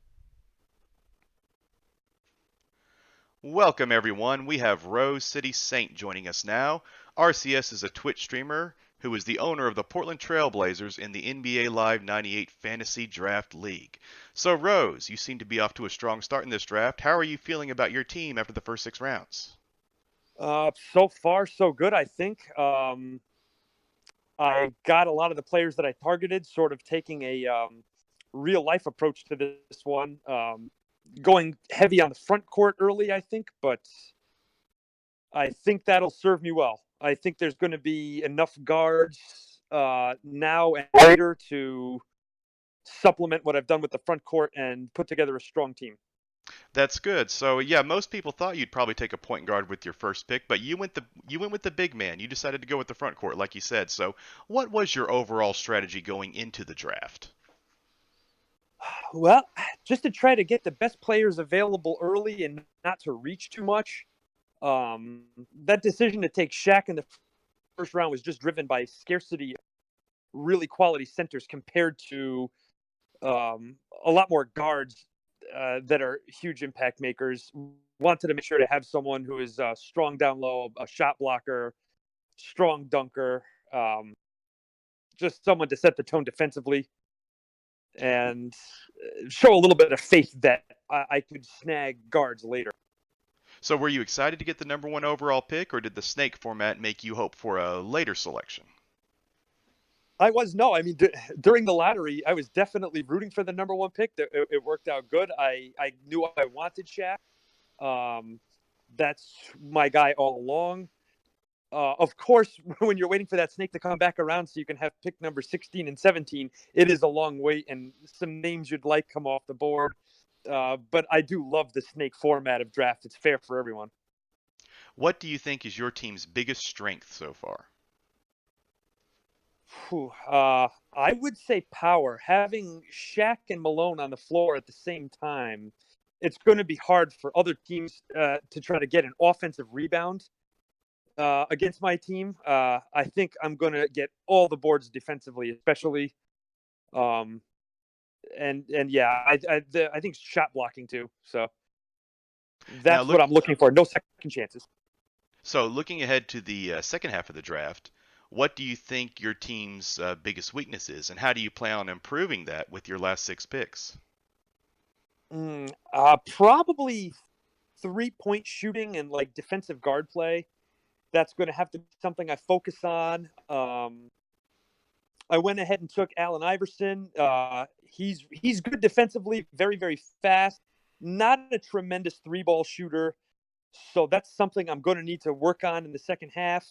Welcome, everyone. We have Rose City Saint joining us now. RCS is a Twitch streamer who is the owner of the Portland Trail Blazers in the NBA Live 98 Fantasy Draft League. So, Rose, you seem to be off to a strong start in this draft. How are you feeling about your team after the first 6 rounds? So far, so good, I think. I got a lot of the players that I targeted, sort of taking a real-life approach to this one. Going heavy on the front court early, I think, but I think that'll serve me well. I think there's going to be enough guards now and later to supplement what I've done with the front court and put together a strong team. That's good. So yeah, most people thought you'd probably take a point guard with your first pick, but you went with the big man. You decided to go with the front court, like you said. So what was your overall strategy going into the draft? Well, just to try to get the best players available early and not to reach too much. That decision to take Shaq in the first round was just driven by scarcity of really quality centers compared to a lot more guards that are huge impact makers. Wanted to make sure to have someone who is strong down low, a shot blocker, strong dunker, just someone to set the tone defensively and show a little bit of faith that I could snag guards later. So were you excited to get the number 1 overall pick, or did the snake format make you hope for a later selection? I was. No, I mean, during the lottery, I was definitely rooting for the number 1 pick. It worked out good. I knew I wanted Shaq. That's my guy all along. Of course, when you're waiting for that snake to come back around so you can have pick number 16 and 17, it is a long wait, and some names you'd like come off the board. But I do love the snake format of draft. It's fair for everyone. What do you think is your team's biggest strength so far? I would say power. Having Shaq and Malone on the floor at the same time, it's going to be hard for other teams to try to get an offensive rebound against my team. I think I'm going to get all the boards defensively, especially. And yeah, I think shot blocking too. So that's what I'm looking for. No second chances. So looking ahead to the second half of the draft, what do you think your team's biggest weakness is, and how do you plan on improving that with your last 6 picks? Probably 3-point shooting and like defensive guard play. That's going to have to be something I focus on. I went ahead and took Allen Iverson. He's good defensively, very, very fast. Not a tremendous 3-ball shooter. So that's something I'm going to need to work on in the second half.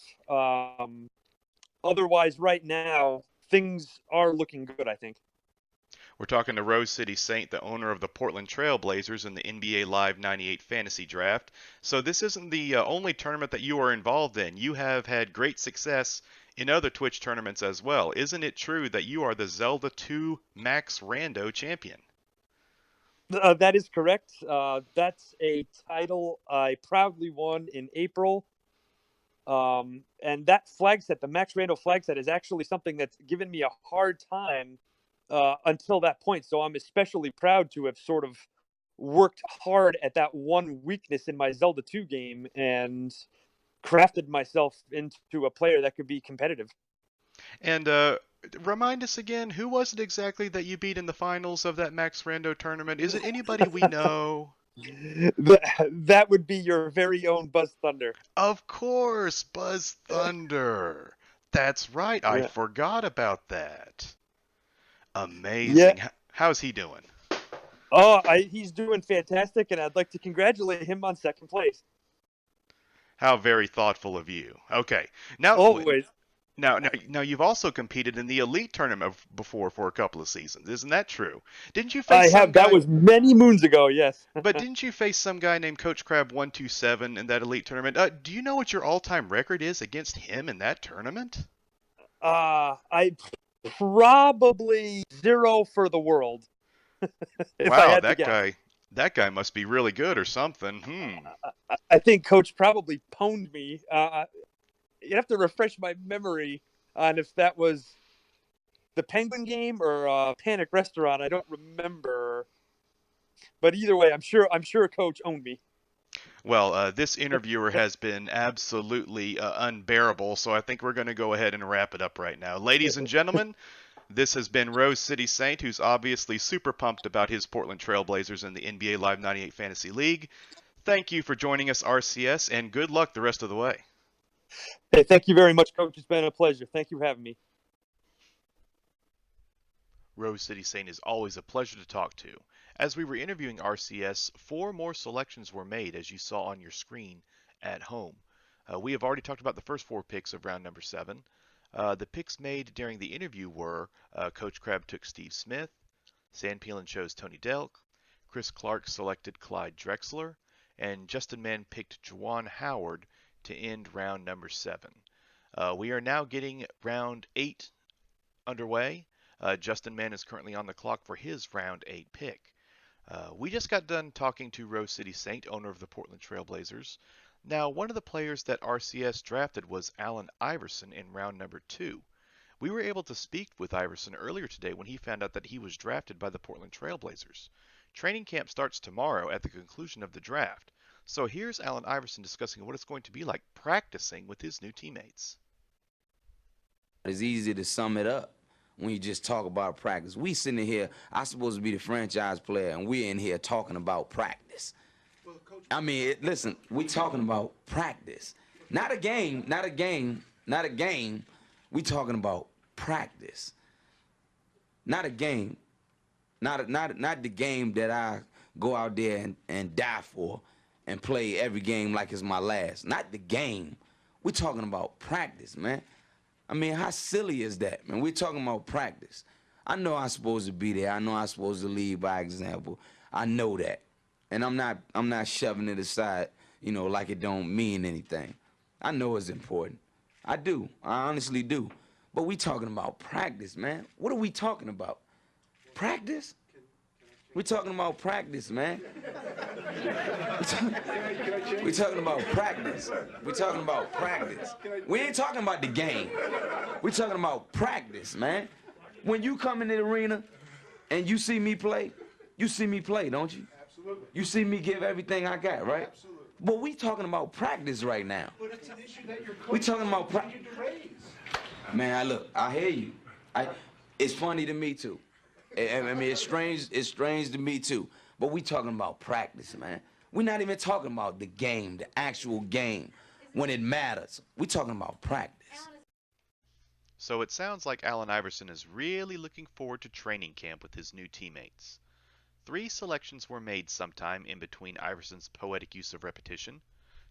Otherwise, right now, things are looking good, I think. We're talking to Rose City Saint, the owner of the Portland Trail Blazers in the NBA Live 98 Fantasy Draft. So this isn't the only tournament that you are involved in. You have had great success in other Twitch tournaments as well. Isn't it true that you are the Zelda 2 Max Rando champion? That is correct. That's a title I proudly won in April. And that flag set, the Max Rando flag set, is actually something that's given me a hard time until that point. So I'm especially proud to have sort of worked hard at that one weakness in my Zelda 2 game and crafted myself into a player that could be competitive. And remind us again, who was it exactly that you beat in the finals of that Max Rando tournament? Is it anybody we know? That would be your very own Buzz Thunder. Of course, Buzz Thunder. That's right. I forgot about that. Amazing. Yeah. How's he doing? Oh, he's doing fantastic, and I'd like to congratulate him on second place. How very thoughtful of you. Okay. Now, always. Now, you've also competed in the Elite Tournament before for a couple of seasons. Isn't that true? Didn't you face I have. That was many moons ago, yes. But didn't you face some guy named Coach Crab 127 in that Elite Tournament? Do you know what your all-time record is against him in that tournament? I probably 0 for the world. Wow, that guy must be really good or something. I think Coach probably pwned me. You have to refresh my memory on if that was the Penguin game or Panic Restaurant. I don't remember, but either way, I'm sure Coach owned me. Well, this interviewer has been absolutely unbearable, so I think we're going to go ahead and wrap it up right now. Ladies and gentlemen, this has been Rose City Saint, who's obviously super pumped about his Portland Trail Blazers in the NBA Live 98 Fantasy League. Thank you for joining us, RCS, and good luck the rest of the way. Hey, thank you very much, Coach. It's been a pleasure. Thank you for having me. Rose City Saint is always a pleasure to talk to. As we were interviewing RCS, 4 more selections were made, as you saw on your screen at home. We have already talked about the first 4 picks of round number 7. The picks made during the interview were Coach Crab took Steve Smith, Sandpeelin chose Tony Delk, Chris Clark selected Clyde Drexler, and Justin Mann picked Juwan Howard to end round number 7. We are now getting round 8 underway. Justin Mann is currently on the clock for his round 8 pick. We just got done talking to Rose City Saint, owner of the Portland Trail Blazers. Now, one of the players that RCS drafted was Allen Iverson in round number 2. We were able to speak with Iverson earlier today when he found out that he was drafted by the Portland Trail Blazers. Training camp starts tomorrow at the conclusion of the draft. So here's Allen Iverson discussing what it's going to be like practicing with his new teammates. It's easy to sum it up when you just talk about practice. We sitting here, I'm supposed to be the franchise player, and we're in here talking about practice. I mean, listen, we talking about practice. Not a game, not a game, not a game. We talking about practice. Not a game. Not the game that I go out there and die for and play every game like it's my last. Not the game. We talking about practice, man. I mean, how silly is that, man? We're talking about practice. I know I'm supposed to be there. I know I'm supposed to lead by example. I know that. And I'm not shoving it aside, you know, like it don't mean anything. I know it's important. I do. I honestly do. But we talking about practice, man. What are we talking about? Practice? We're talking about practice, man. We're talking about practice. We're talking about practice. We ain't talking about the game. We're talking about practice, man. When you come in the arena and you see me play, don't you? Absolutely. You see me give everything I got, right? Absolutely. But we talking about practice right now. But it's an issue that your coach We talking about practice. to raise. Man, I hear you. It's funny to me too. I mean, it's strange to me too. But we talking about practice, man. We're not even talking about the game, the actual game, when it matters. We talking about practice. So it sounds like Allen Iverson is really looking forward to training camp with his new teammates. 3 selections were made sometime in between Iverson's poetic use of repetition.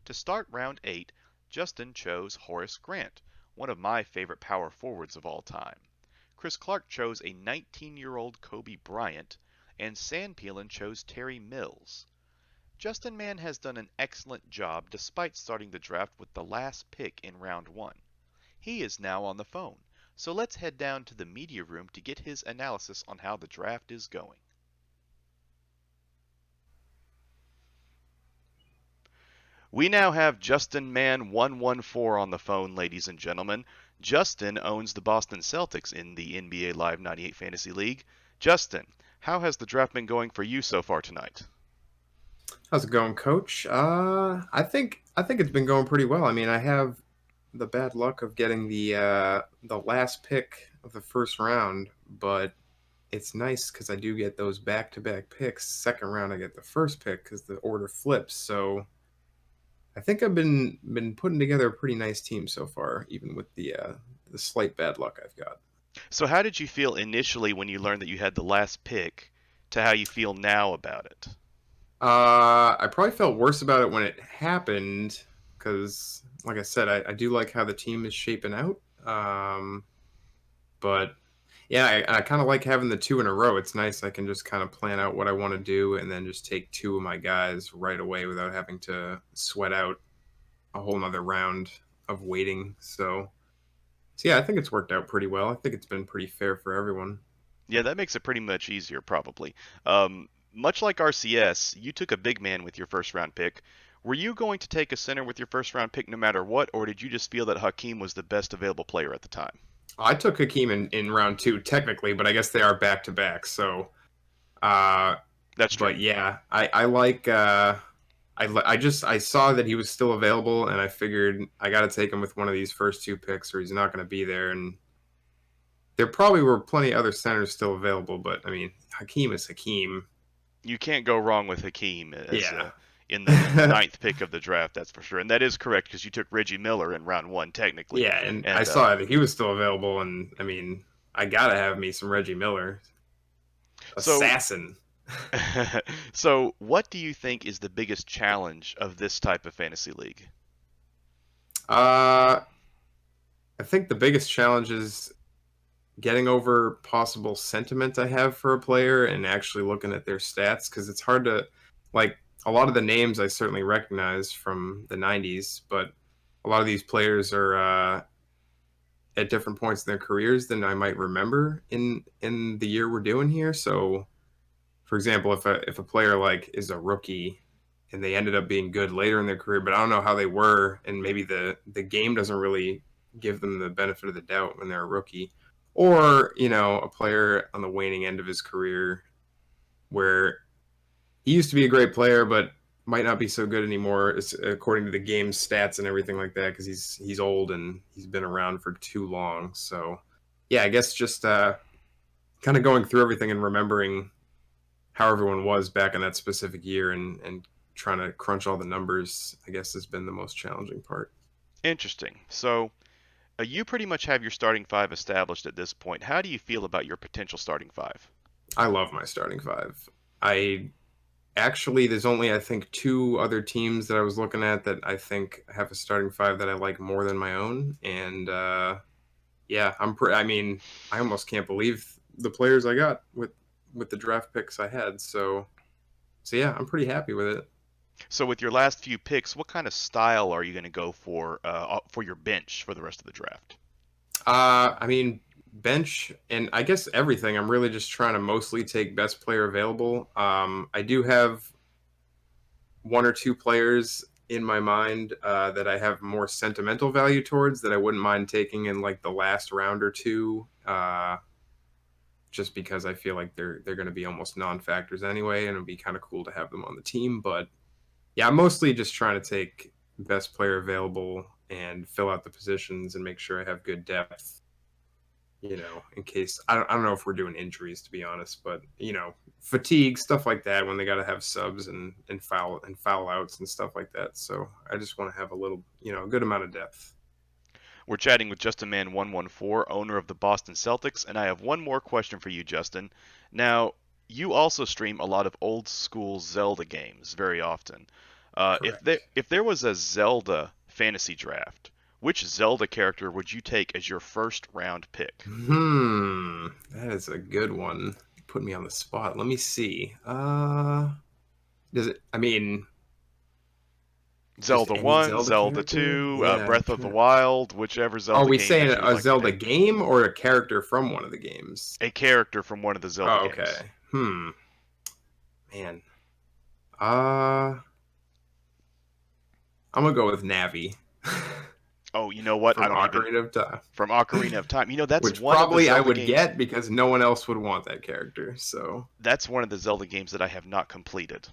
To start round 8, Justin chose Horace Grant, one of my favorite power forwards of all time. Chris Clark chose a 19-year-old Kobe Bryant, and Sandpeelin chose Terry Mills. Justin Mann has done an excellent job despite starting the draft with the last pick in round 1. He is now on the phone, so let's head down to the media room to get his analysis on how the draft is going. We now have Justin Mann 114 on the phone, ladies and gentlemen. Justin owns the Boston Celtics in the NBA Live 98 Fantasy League. Justin, how has the draft been going for you so far tonight? How's it going, Coach? I think it's been going pretty well. I mean, I have the bad luck of getting the last pick of the first round, but it's nice because I do get those back-to-back picks. Second round, I get the first pick because the order flips. So I think I've been putting together a pretty nice team so far, even with the slight bad luck I've got. So how did you feel initially when you learned that you had the last pick to how you feel now about it? I probably felt worse about it when it happened because, like I said, I do like how the team is shaping out. But yeah, I kind of like having the 2 in a row. It's nice. I can just kind of plan out what I want to do and then just take 2 of my guys right away without having to sweat out a whole nother round of waiting. So yeah, I think it's worked out pretty well. I think it's been pretty fair for everyone. Yeah, that makes it pretty much easier, probably. Much like RCS, you took a big man with your first round pick. Were you going to take a center with your first round pick no matter what, or did you just feel that Hakeem was the best available player at the time? I took Hakeem in round 2 technically, but I guess they are back to back. So that's true. But yeah, I like I saw that he was still available, and I figured I got to take him with one of these first 2 picks, or he's not going to be there. And there probably were plenty of other centers still available, but I mean, Hakeem is Hakeem. You can't go wrong with Hakeem in the 9th pick of the draft, that's for sure. And that is correct because you took Reggie Miller in round 1, technically. Yeah, and I saw that he was still available, and I mean, I got to have me some Reggie Miller. Assassin. So what do you think is the biggest challenge of this type of fantasy league? I think the biggest challenge is getting over possible sentiment I have for a player and actually looking at their stats, because it's hard to, like, a lot of the names I certainly recognize from the 90s, but a lot of these players are at different points in their careers than I might remember in the year we're doing here. So, for example, if a player like is a rookie and they ended up being good later in their career, but I don't know how they were, and maybe the game doesn't really give them the benefit of the doubt when they're a rookie, or, you know, a player on the waning end of his career where he used to be a great player but might not be so good anymore according to the game's stats and everything like that, because he's old and he's been around for too long. So yeah, I guess just kind of going through everything and remembering how everyone was back in that specific year and trying to crunch all the numbers, I guess, has been the most challenging part. Interesting. So you pretty much have your starting five established at this point. How do you feel about your potential starting five? I love my starting five. There's only, I think, 2 other teams that I was looking at that I think have a starting five that I like more than my own. And yeah, I almost can't believe the players I got with the draft picks I had. So yeah, I'm pretty happy with it. So with your last few picks, what kind of style are you going to go for your bench for the rest of the draft? Bench and I guess everything. I'm really just trying to mostly take best player available. I do have 1 or 2 players in my mind that I have more sentimental value towards that I wouldn't mind taking in like the last round or 2, just because I feel like they're going to be almost non-factors anyway, and it'd be kind of cool to have them on the team. But yeah, I'm mostly just trying to take best player available and fill out the positions and make sure I have good depth. In case I don't know if we're doing injuries, to be honest, but fatigue, stuff like that, when they got to have subs and foul outs and stuff like that. So I just want to have a little, a good amount of depth. We're chatting with JustinMan114, owner of the Boston Celtics, and I have one more question for you, Justin. Now, you also stream a lot of old school Zelda games very often. If there was a Zelda fantasy draft, which Zelda character would you take as your first round pick? That is a good one. Put me on the spot. Let me see. Zelda 1, Zelda 2, Breath of the Wild, whichever Zelda game. Are we saying a Zelda game or a character from one of the games? A character from one of the Zelda games. Okay. Man. I'm going to go with Navi. Oh, you know what? From Ocarina of Time. From Ocarina of Time. That's which one probably of the Zelda I would games. Get because no one else would want that character. So that's one of the Zelda games that I have not completed.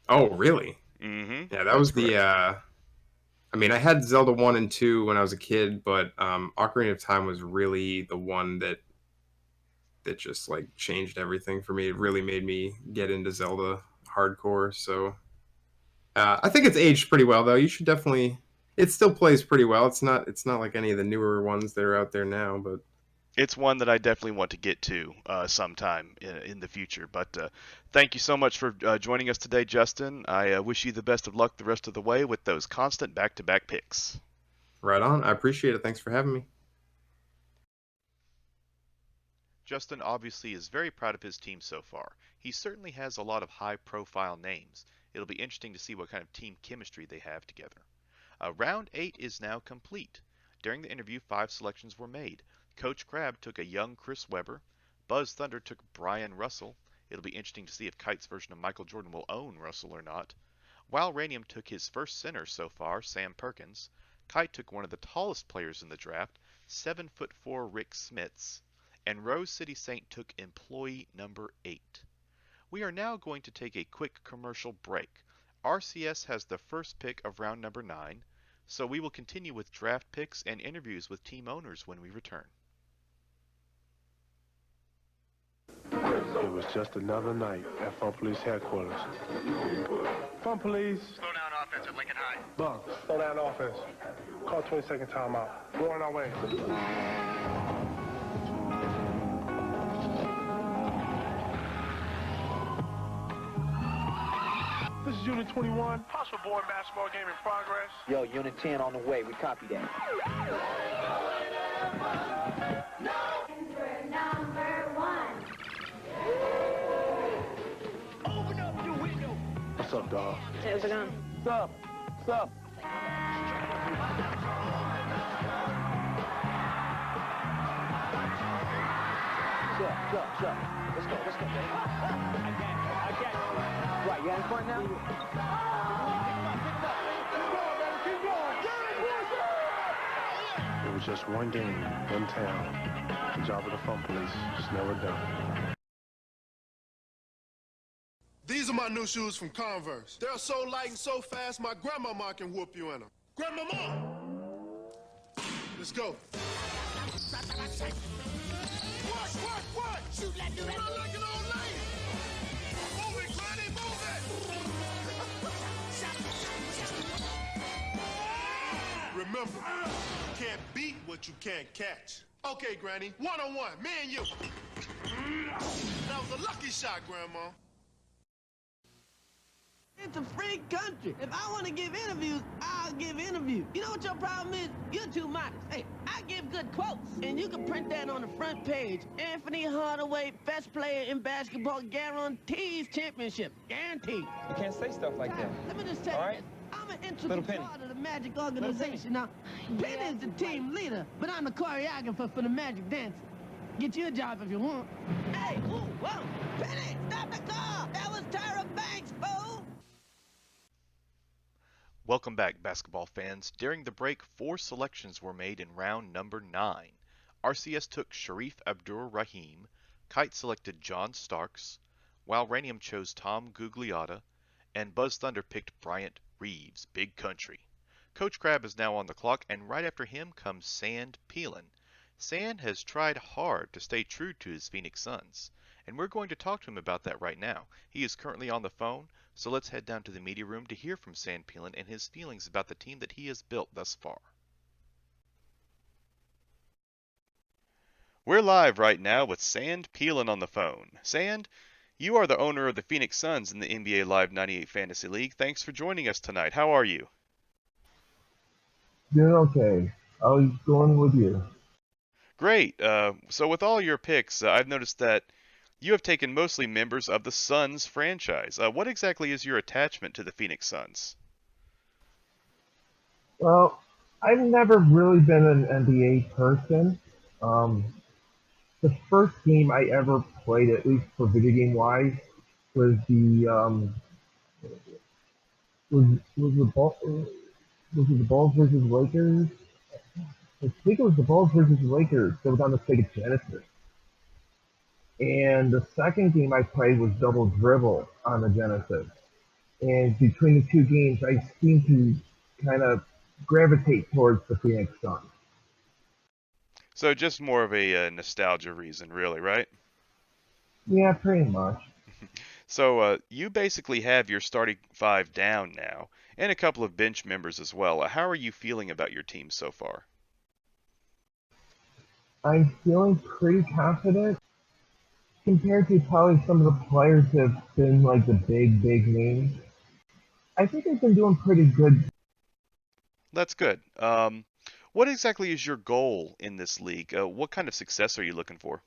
Oh, really? Mm-hmm. Yeah, that was the. I had Zelda 1 and 2 when I was a kid, but Ocarina of Time was really the one that just like changed everything for me. It really made me get into Zelda hardcore. So I think it's aged pretty well, though. You should definitely. It still plays pretty well. It's not like any of the newer ones that are out there now, but it's one that I definitely want to get to sometime in the future. But thank you so much for joining us today, Justin. I wish you the best of luck the rest of the way with those constant back-to-back picks. Right on. I appreciate it. Thanks for having me. Justin obviously is very proud of his team so far. He certainly has a lot of high-profile names. It'll be interesting to see what kind of team chemistry they have together. Round 8 is now complete. During the interview, 5 selections were made. Coach Crab took a young Chris Webber. Buzz Thunder took Brian Russell. It'll be interesting to see if Kite's version of Michael Jordan will own Russell or not. While Ranium took his first center so far, Sam Perkins. Kite took one of the tallest players in the draft, 7'4" Rick Smits. And Rose City Saint took employee number 8. We are now going to take a quick commercial break. RCS has the first pick of round number 9, so we will continue with draft picks and interviews with team owners when we return. It was just another night at Fun Police headquarters. Fun Police. Slow down offense at Lincoln High. Bunk. Slow down offense. Call 20-second timeout. We're on our way. This is Unit 21. Possible board basketball game in progress. Yo, Unit 10 on the way. We copy that. Open up your window. What's up, dog? How's it going? What's up? What's up? Shut. Let's go. Right, you having fun now? It was just one game, one town. The job of the Fun Police is never done. These are my new shoes from Converse. They're so light and so fast, my grandmama can whoop you in them. Grandmama! Let's go. What? Shoot like an old lady. Move it, Granny, move it. you can't catch. Okay, Granny, one-on-one, me and you. That was a lucky shot, Grandma. It's a free country. If I want to give interviews, I'll give interviews. You know what your problem is? You're too modest. Hey, I give good quotes, and you can print that on the front page. Anthony Hardaway, best player in basketball, guarantees championship. Guaranteed. You can't say stuff like that. Let me just tell you this. I'm an integral part of the Magic organization. Now, Penny is the team leader, but I'm the choreographer for the Magic dancing. Get you a job if you want. Hey, ooh, whoa, Penny, stop the car! That was Tyra Banks, fool! Welcome back, basketball fans. During the break, 4 selections were made in round number 9. RCS took Sharif Abdur-Rahim, Kite selected John Starks, while Ranium chose Tom Gugliotta, and Buzz Thunder picked Bryant Reeves, Big Country. Coach Crab is now on the clock, and right after him comes Sand Peelan. Sand has tried hard to stay true to his Phoenix Suns, and we're going to talk to him about that right now. He is currently on the phone, so let's head down to the media room to hear from Sand Peelan and his feelings about the team that he has built thus far. We're live right now with Sand Peelan on the phone. Sand, you are the owner of the Phoenix Suns in the NBA Live 98 Fantasy League. Thanks for joining us tonight. How are you? Doing okay. How's it going with you? Great. So with all your picks, I've noticed that you have taken mostly members of the Suns franchise. What exactly is your attachment to the Phoenix Suns? Well, I've never really been an NBA person. The first game I ever played, at least for video game wise, was the was it the Bulls versus Lakers? I think it was the Bulls versus Lakers. That was on the Sega Genesis. And the second game I played was Double Dribble on the Genesis. And between the two games, I seem to kind of gravitate towards the Phoenix Suns. So just more of a nostalgia reason, really, right? Yeah, pretty much. So you basically have your starting 5 down now, and a couple of bench members as well. How are you feeling about your team so far? I'm feeling pretty confident. Compared to probably some of the players that have been like the big names, I think I've been doing pretty good. That's good. What exactly is your goal in this league? What kind of success are you looking for?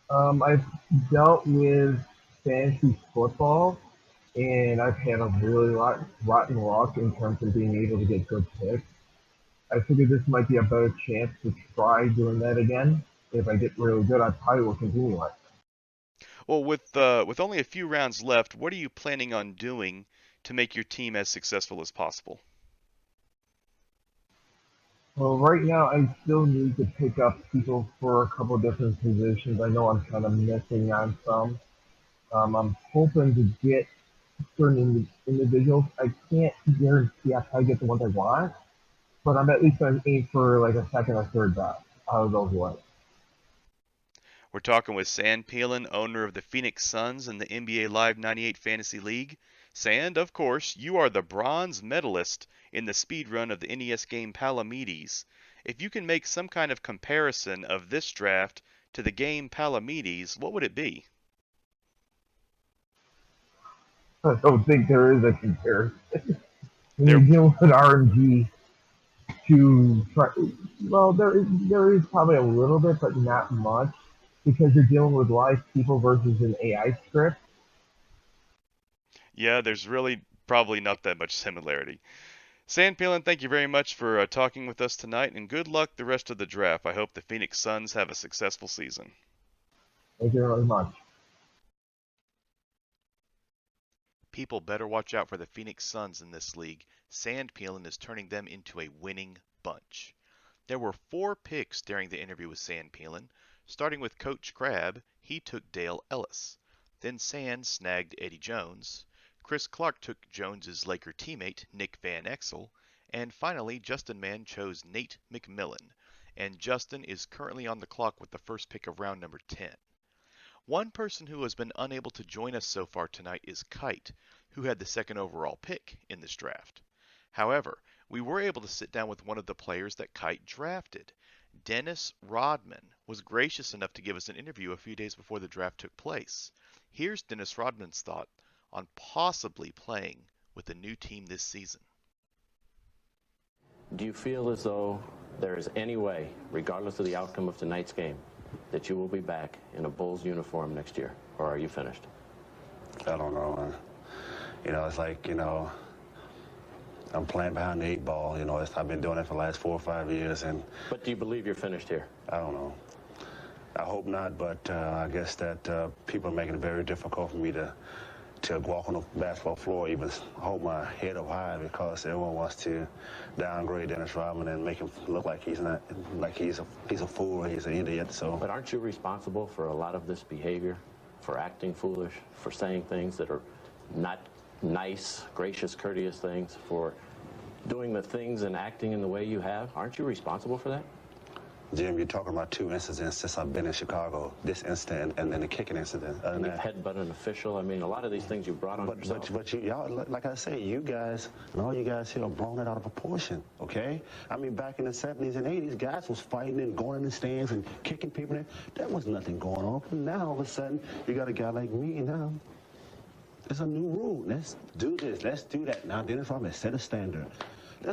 I've dealt with fantasy football, and I've had a really rotten luck in terms of being able to get good picks. I figured this might be a better chance to try doing that again. If I get really good, I probably will continue it. Well, with only a few rounds left, what are you planning on doing to make your team as successful as possible? Well, right now I still need to pick up people for a couple of different positions. I know I'm kind of missing on some. I'm hoping to get certain individuals. I can't guarantee I'll probably get the ones I want, but I'm at least going to aim for like a second or third best out of those ones. We're talking with Sand Peelan, owner of the Phoenix Suns and the NBA Live 98 Fantasy League. Sand, of course, you are the bronze medalist in the speed run of the NES game Palamedes. If you can make some kind of comparison of this draft to the game Palamedes, what would it be? I don't think there is a comparison. When you're dealing with RNG to try, well, there is probably a little bit, but not much, because you're dealing with live people versus an AI script. Yeah, there's really probably not that much similarity. Sand Peelan, thank you very much for talking with us tonight, and good luck the rest of the draft. I hope the Phoenix Suns have a successful season. Thank you very much. People better watch out for the Phoenix Suns in this league. Sand Peelan is turning them into a winning bunch. There were 4 picks during the interview with Sand Peelan. Starting with Coach Crab, he took Dale Ellis. Then Sand snagged Eddie Jones. Chris Clark took Jones's Laker teammate Nick Van Exel. And finally, Justin Mann chose Nate McMillan. And Justin is currently on the clock with the first pick of round number 10. One person who has been unable to join us so far tonight is Kite, who had the second overall pick in this draft. However, we were able to sit down with one of the players that Kite drafted. Dennis Rodman was gracious enough to give us an interview a few days before the draft took place. Here's Dennis Rodman's thought on possibly playing with a new team this season. Do you feel as though there is any way, regardless of the outcome of tonight's game, that you will be back in a Bulls uniform next year, or are you finished? I don't know. It's like, I'm playing behind the 8 ball. I've been doing it for the last 4 or 5 years. But do you believe you're finished here? I don't know. I hope not, but I guess that people are making it very difficult for me to walk on the basketball floor, even hold my head up high, because everyone wants to downgrade Dennis Rodman and make him look like he's not, like he's a fool or he's an idiot. So. But aren't you responsible for a lot of this behavior, for acting foolish, for saying things that are not nice, gracious, courteous things, for doing the things and acting in the way you have? Aren't you responsible for that? Jim, you're talking about 2 incidents since I've been in Chicago. This incident and then the kicking incident. And you've headbutt an official. I mean, a lot of these things you brought on yourself. But y'all, like I say, you guys and all you guys here are blowing it out of proportion, okay? I mean, back in the 70s and 80s, guys was fighting and going in the stands and kicking people in. There was nothing going on. But now, all of a sudden, you got a guy like me now. It's a new rule. Let's do this. Let's do that. Now, Dennis Rodman, set a standard.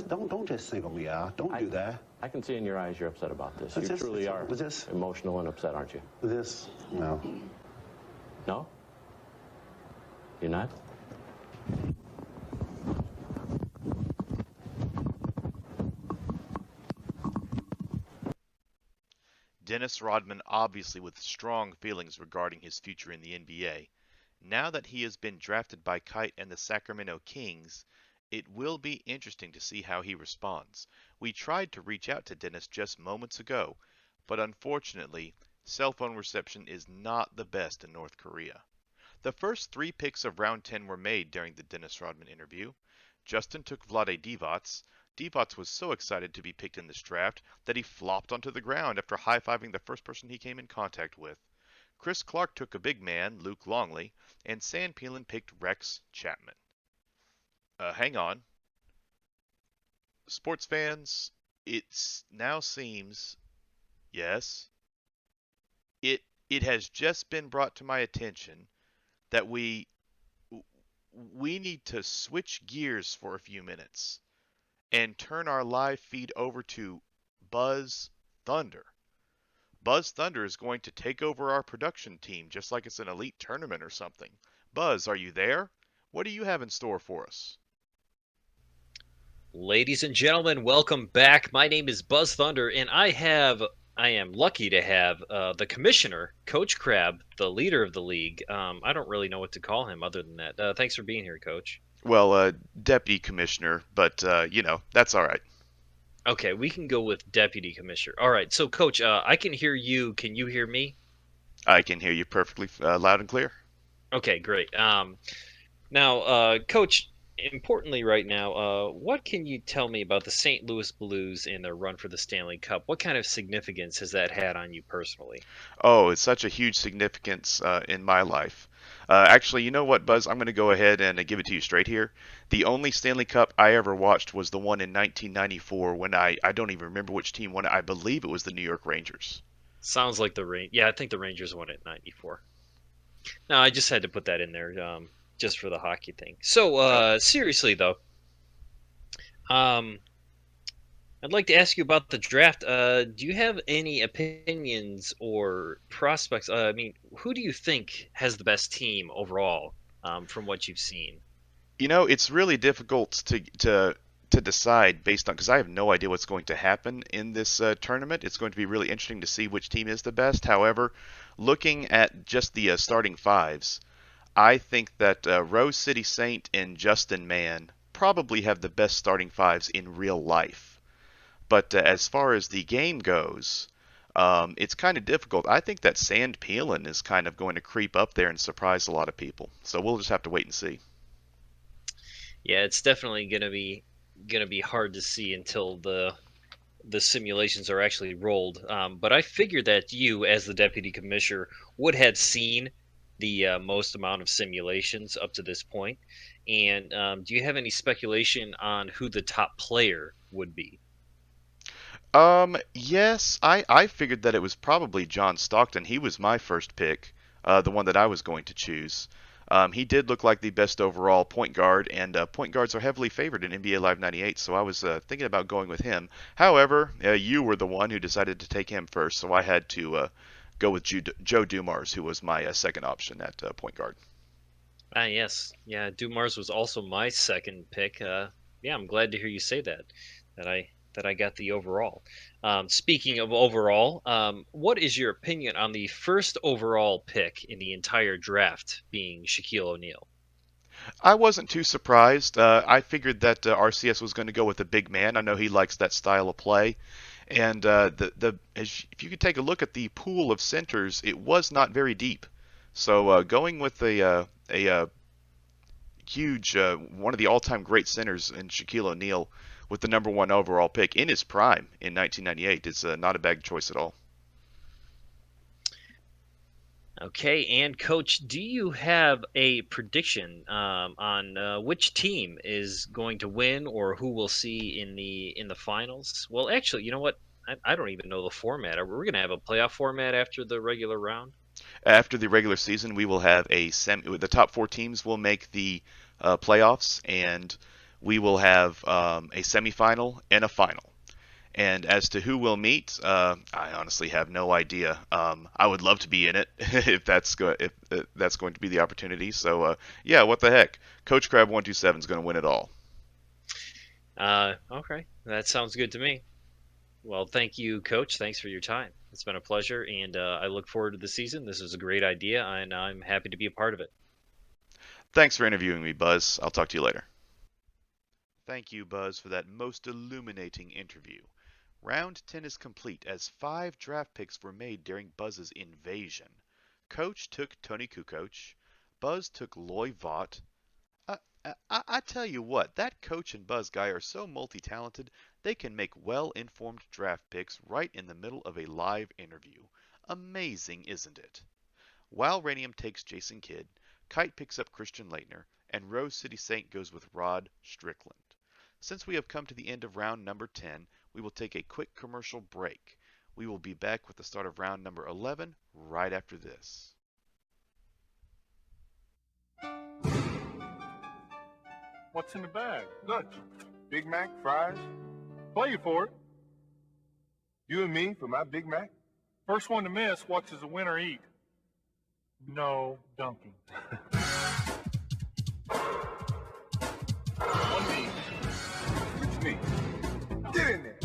Don't just single me out. Don't do that. I can see in your eyes you're upset about this. You truly are emotional and upset, aren't you? No. No? You're not? Dennis Rodman obviously with strong feelings regarding his future in the NBA. Now that he has been drafted by Kite and the Sacramento Kings, it will be interesting to see how he responds. We tried to reach out to Dennis just moments ago, but unfortunately, cell phone reception is not the best in North Korea. The first 3 picks of round 10 were made during the Dennis Rodman interview. Justin took Vlade Divac. Divac was so excited to be picked in this draft that he flopped onto the ground after high-fiving the first person he came in contact with. Chris Clark took a big man, Luke Longley, and Sand Peelan picked Rex Chapman. Hang on. Sports fans, it now seems, yes, it has just been brought to my attention that we need to switch gears for a few minutes and turn our live feed over to Buzz Thunder. Buzz Thunder is going to take over our production team just like it's an elite tournament or something. Buzz, are you there? What do you have in store for us? Ladies and gentlemen, welcome back. My name is Buzz Thunder, and I am lucky to have the commissioner, Coach Crab, the leader of the league. I don't really know what to call him other than that. Thanks for being here, Coach. Well, deputy commissioner, but, that's all right. Okay, we can go with deputy commissioner. All right, so, Coach, I can hear you. Can you hear me? I can hear you perfectly loud and clear. Okay, great. Now, Coach, importantly right now, what can you tell me about the St. Louis Blues and their run for the Stanley Cup? What kind of significance has that had on you personally? Oh, it's such a huge significance in my life. Actually, you know what, Buzz? I'm going to go ahead and give it to you straight here. The only Stanley Cup I ever watched was the one in 1994 when I don't even remember which team won it. I believe it was the New York Rangers. Sounds like I think the Rangers won it in 94. No, I just had to put that in there. Just for the hockey thing. So, seriously, though, I'd like to ask you about the draft. Do you have any opinions or prospects? I mean, who do you think has the best team overall from what you've seen? You know, it's really difficult to decide based on, because I have no idea what's going to happen in this tournament. It's going to be really interesting to see which team is the best. However, looking at just the starting fives, I think that Rose City Saint and Justin Mann probably have the best starting fives in real life. But as far as the game goes, it's kind of difficult. I think that Sand Peelan is kind of going to creep up there and surprise a lot of people. So we'll just have to wait and see. Yeah, it's definitely gonna be hard to see until the simulations are actually rolled. But I figured that you, as the deputy commissioner, would have seen the most amount of simulations up to this point. And do you have any speculation on who the top player would be? Yes, I figured that it was probably John Stockton. He was my first pick, the one that I was going to choose. He did look like the best overall point guard, and point guards are heavily favored in NBA Live 98, so I was thinking about going with him. However, you were the one who decided to take him first, so I had to go with Joe Dumars, who was my second option at point guard. Yes. Yeah, Dumars was also my second pick. Yeah, I'm glad to hear you say that I got the overall. Speaking of overall, what is your opinion on the first overall pick in the entire draft being Shaquille O'Neal? I wasn't too surprised. I figured that RCS was going to go with a big man. I know he likes that style of play. And if you could take a look at the pool of centers, it was not very deep. So going with a huge one of the all-time great centers in Shaquille O'Neal with the number one overall pick in his prime in 1998 is not a bad choice at all. Okay, and Coach, do you have a prediction on which team is going to win or who we'll see in the finals? Well, actually, you know what? I don't even know the format. Are we going to have a playoff format after the regular round? After the regular season, we will have the top four teams will make the playoffs, and we will have a semifinal and a final. And as to who will meet, I honestly have no idea. I would love to be in it if that's going to be the opportunity. So yeah, what the heck? Coach Crab 127 is going to win it all. Okay, that sounds good to me. Well, thank you, Coach. Thanks for your time. It's been a pleasure, and I look forward to the season. This is a great idea, and I'm happy to be a part of it. Thanks for interviewing me, Buzz. I'll talk to you later. Thank you, Buzz, for that most illuminating interview. Round 10 is complete as 5 draft picks were made during Buzz's invasion. Coach took Tony Kukoc. Buzz took Loy Vaught. I tell you what, that Coach and Buzz guy are so multi-talented, they can make well-informed draft picks right in the middle of a live interview. Amazing, isn't it? While Ranium takes Jason Kidd, Kite picks up Christian Laettner, and Rose City Saint goes with Rod Strickland. Since we have come to the end of round number 10, we will take a quick commercial break. We will be back with the start of round number 11 right after this. What's in the bag? Lunch. Big Mac, fries. Play you for it. You and me for my Big Mac? First one to miss watches the winner eat. No, Duncan. One me. It's me. Get in there.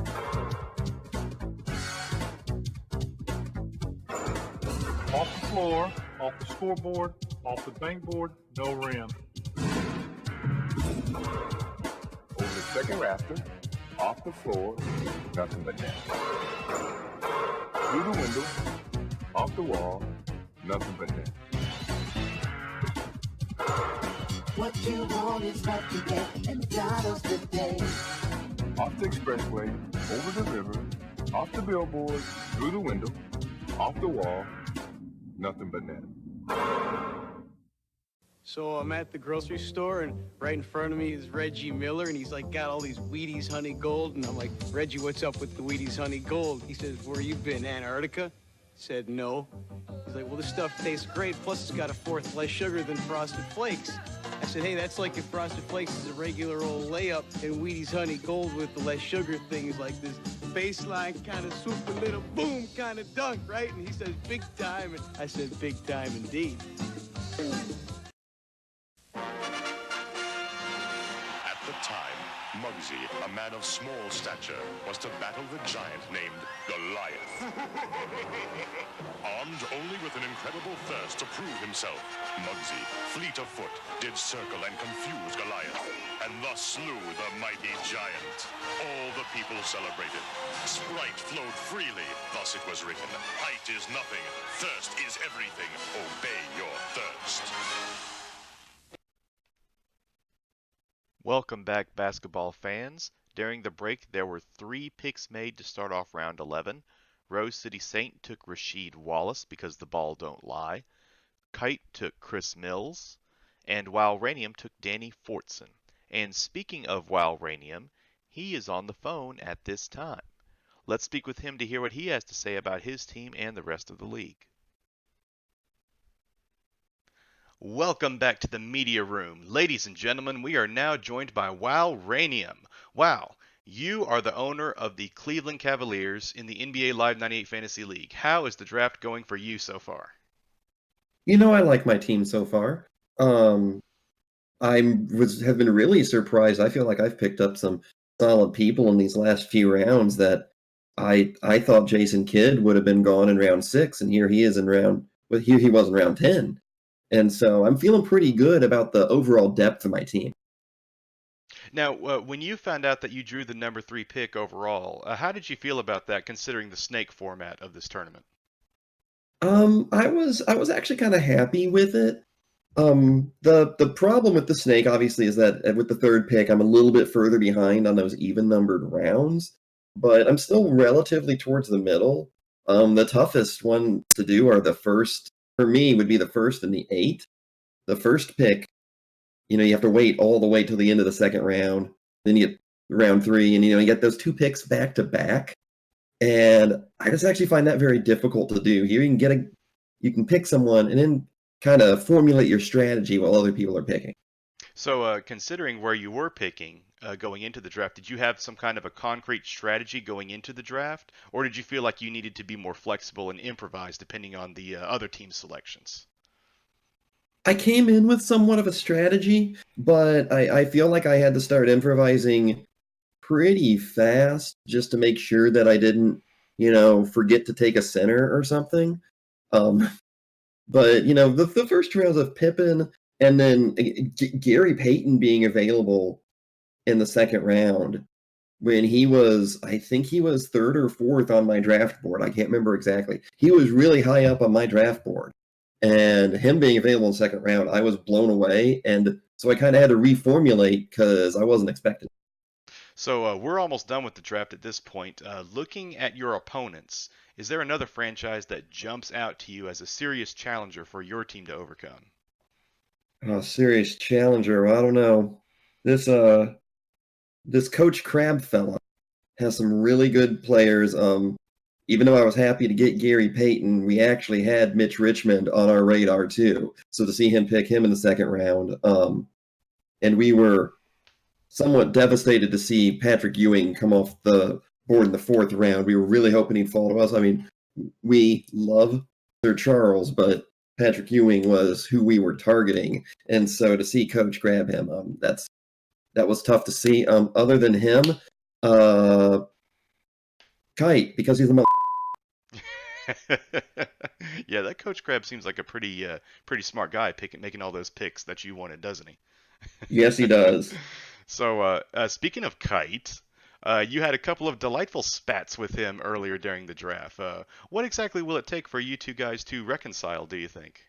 Off the floor, off the scoreboard, off the bankboard, no rim. Over the second rafter, off the floor, nothing but net. Through the window, off the wall, nothing but net. What you want is what you get, and McDonald's today. Off the expressway, over the river, off the billboard, through the window, off the wall, nothing but net. So I'm at the grocery store, and right in front of me is Reggie Miller, and he's like got all these Wheaties Honey Gold, and I'm like, Reggie, what's up with the Wheaties Honey Gold? He says, where you been, Antarctica? Said no. He's like, well, this stuff tastes great, plus it's got a fourth less sugar than Frosted Flakes. I said, hey, that's like if Frosted Flakes is a regular old layup, and Wheaties Honey Gold with the less sugar thing is like this baseline kind of super little boom kind of dunk, right? And he says, big time, and I said, big time indeed. At the time, Muggsy, a man of small stature, was to battle the giant named Goliath. Armed only with an incredible thirst to prove himself, Muggsy, fleet of foot, did circle and confuse Goliath, and thus slew the mighty giant. All the people celebrated. Sprite flowed freely, thus it was written. Height is nothing, thirst is everything. Obey your thirst. Welcome back, basketball fans. During the break, there were 3 picks made to start off round 11. Rose City Saint took Rasheed Wallace because the ball don't lie. Kite took Chris Mills, and Wow Ranium took Danny Fortson. And speaking of Wow Ranium, he is on the phone at this time. Let's speak with him to hear what he has to say about his team and the rest of the league. Welcome back to the media room. Ladies and gentlemen, we are now joined by Wow Ranium. Wow, you are the owner of the Cleveland Cavaliers in the NBA Live 98 Fantasy League. How is the draft going for you so far? You know, I like my team so far. Have been really surprised. I feel like I've picked up some solid people in these last few rounds that I thought Jason Kidd would have been gone in round 6, and here he is in here he was in round 10. And so I'm feeling pretty good about the overall depth of my team. Now, when you found out that you drew the number 3 pick overall, how did you feel about that, considering the snake format of this tournament? I was actually kind of happy with it. The problem with the snake, obviously, is that with the 3rd pick, I'm a little bit further behind on those even-numbered rounds, but I'm still relatively towards the middle. The toughest one to do are the first, for me, would be the 1st and the 8th. The 1st pick, you have to wait all the way till the end of the 2nd round. Then you get round 3, and you get those 2 picks back to back. And I just actually find that very difficult to do. Here you can pick someone and then kind of formulate your strategy while other people are picking. So, considering where you were picking going into the draft, did you have some kind of a concrete strategy going into the draft, or did you feel like you needed to be more flexible and improvise depending on the other team's selections? I came in with somewhat of a strategy, but I feel like I had to start improvising pretty fast just to make sure that I didn't, forget to take a center or something. But, the first rounds of Pippen and then Gary Payton being available in the 2nd round when I think he was 3rd or 4th on my draft board. I can't remember exactly. He was really high up on my draft board. And him being available in the 2nd round, I was blown away. And so I kind of had to reformulate because I wasn't expecting it. So we're almost done with the draft at this point. Looking at your opponents, is there another franchise that jumps out to you as a serious challenger for your team to overcome? Oh, serious challenger. I don't know. This Coach Crab fella has some really good players. Even though I was happy to get Gary Payton, we actually had Mitch Richmond on our radar too. So to see him pick him in the 2nd round, and we were somewhat devastated to see Patrick Ewing come off the board in the 4th round. We were really hoping he'd fall to us. I mean, we love Sir Charles, but Patrick Ewing was who we were targeting. And so to see Coach grab him, that was tough to see. Other than him, Kite, because he's a mother. Yeah, that Coach Crab seems like a pretty smart guy making all those picks that you wanted, doesn't he? Yes, he does. So, speaking of Kite, you had a couple of delightful spats with him earlier during the draft. What exactly will it take for you two guys to reconcile, do you think?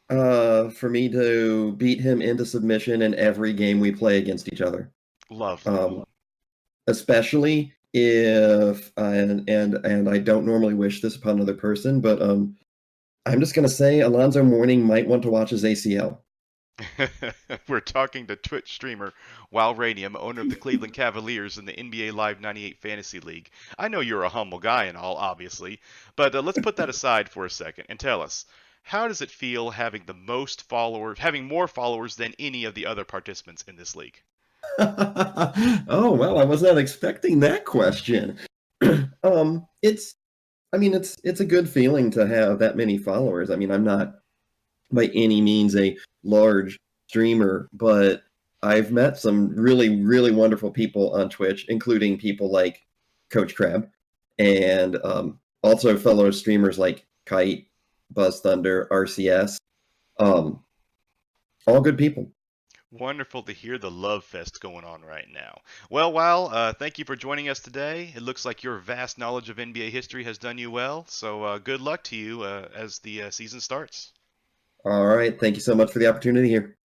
For me to beat him into submission in every game we play against each other. Love. Especially if and I don't normally wish this upon another person, but I'm just gonna say Alonzo Mourning might want to watch his ACL. We're talking to Twitch streamer Wow Ranium, owner of the Cleveland Cavaliers in the NBA Live 98 Fantasy League. I know you're a humble guy and all, obviously, but let's put that aside for a second and tell us, how does it feel having more followers than any of the other participants in this league? Oh, well, I was not expecting that question. It's a good feeling to have that many followers. I mean, I'm not by any means a large streamer, but I've met some really, really wonderful people on Twitch, including people like Coach Crab and also fellow streamers like Kite, Buzz Thunder, RCS. All good people. Wonderful to hear the love fest going on right now. Well, Wow, thank you for joining us today. It looks like your vast knowledge of NBA history has done you well, so good luck to you as the season starts. All right. Thank you so much for the opportunity here.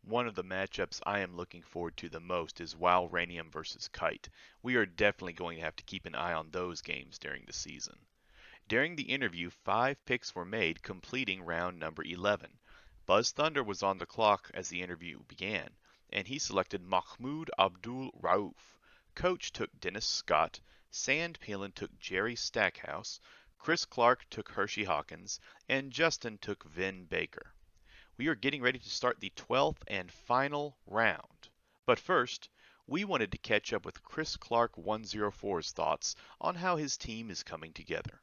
One of the matchups I am looking forward to the most is Wow Ranium versus Kite. We are definitely going to have to keep an eye on those games during the season. During the interview, 5 picks were made, completing round number 11. Buzz Thunder was on the clock as the interview began, and he selected Mahmoud Abdul Rauf. Coach took Dennis Scott, Sand Palin took Jerry Stackhouse, Chris Clark took Hershey Hawkins, and Justin took Vin Baker. We are getting ready to start the 12th and final round. But first, we wanted to catch up with Chris Clark 104's thoughts on how his team is coming together.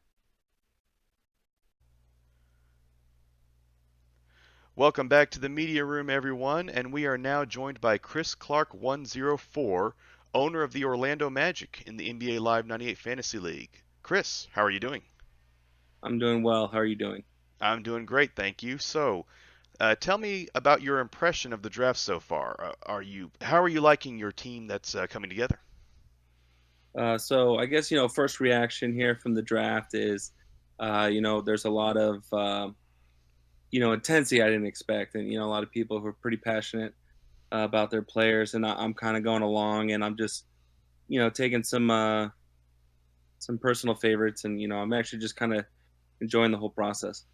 Welcome back to the media room, everyone, and we are now joined by Chris Clark 104, owner of the Orlando Magic in the NBA Live 98 Fantasy League. Chris, how are you doing? I'm doing well. How are you doing? I'm doing great, thank you. So, tell me about your impression of the draft so far. How are you liking your team that's coming together? So I guess, first reaction here from the draft is, there's a lot of, intensity I didn't expect. And, a lot of people who are pretty passionate about their players. And I'm kind of going along and I'm just, taking some personal favorites. And, I'm actually just kind of enjoying the whole process.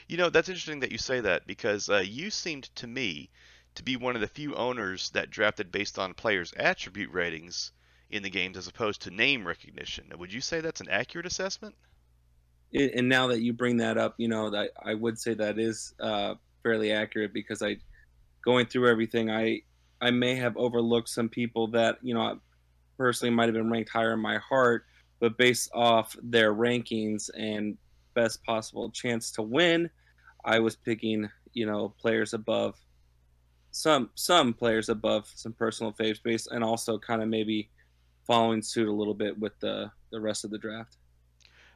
That's interesting that you say that because you seemed to me to be one of the few owners that drafted based on players' attribute ratings in the games as opposed to name recognition. Would you say that's an accurate assessment? And now that you bring that up, I would say that is fairly accurate because going through everything, I may have overlooked some people that, personally might have been ranked higher in my heart, but based off their rankings and best possible chance to win, I was picking, players above some players above some personal faves based, and also kind of maybe following suit a little bit with the rest of the draft.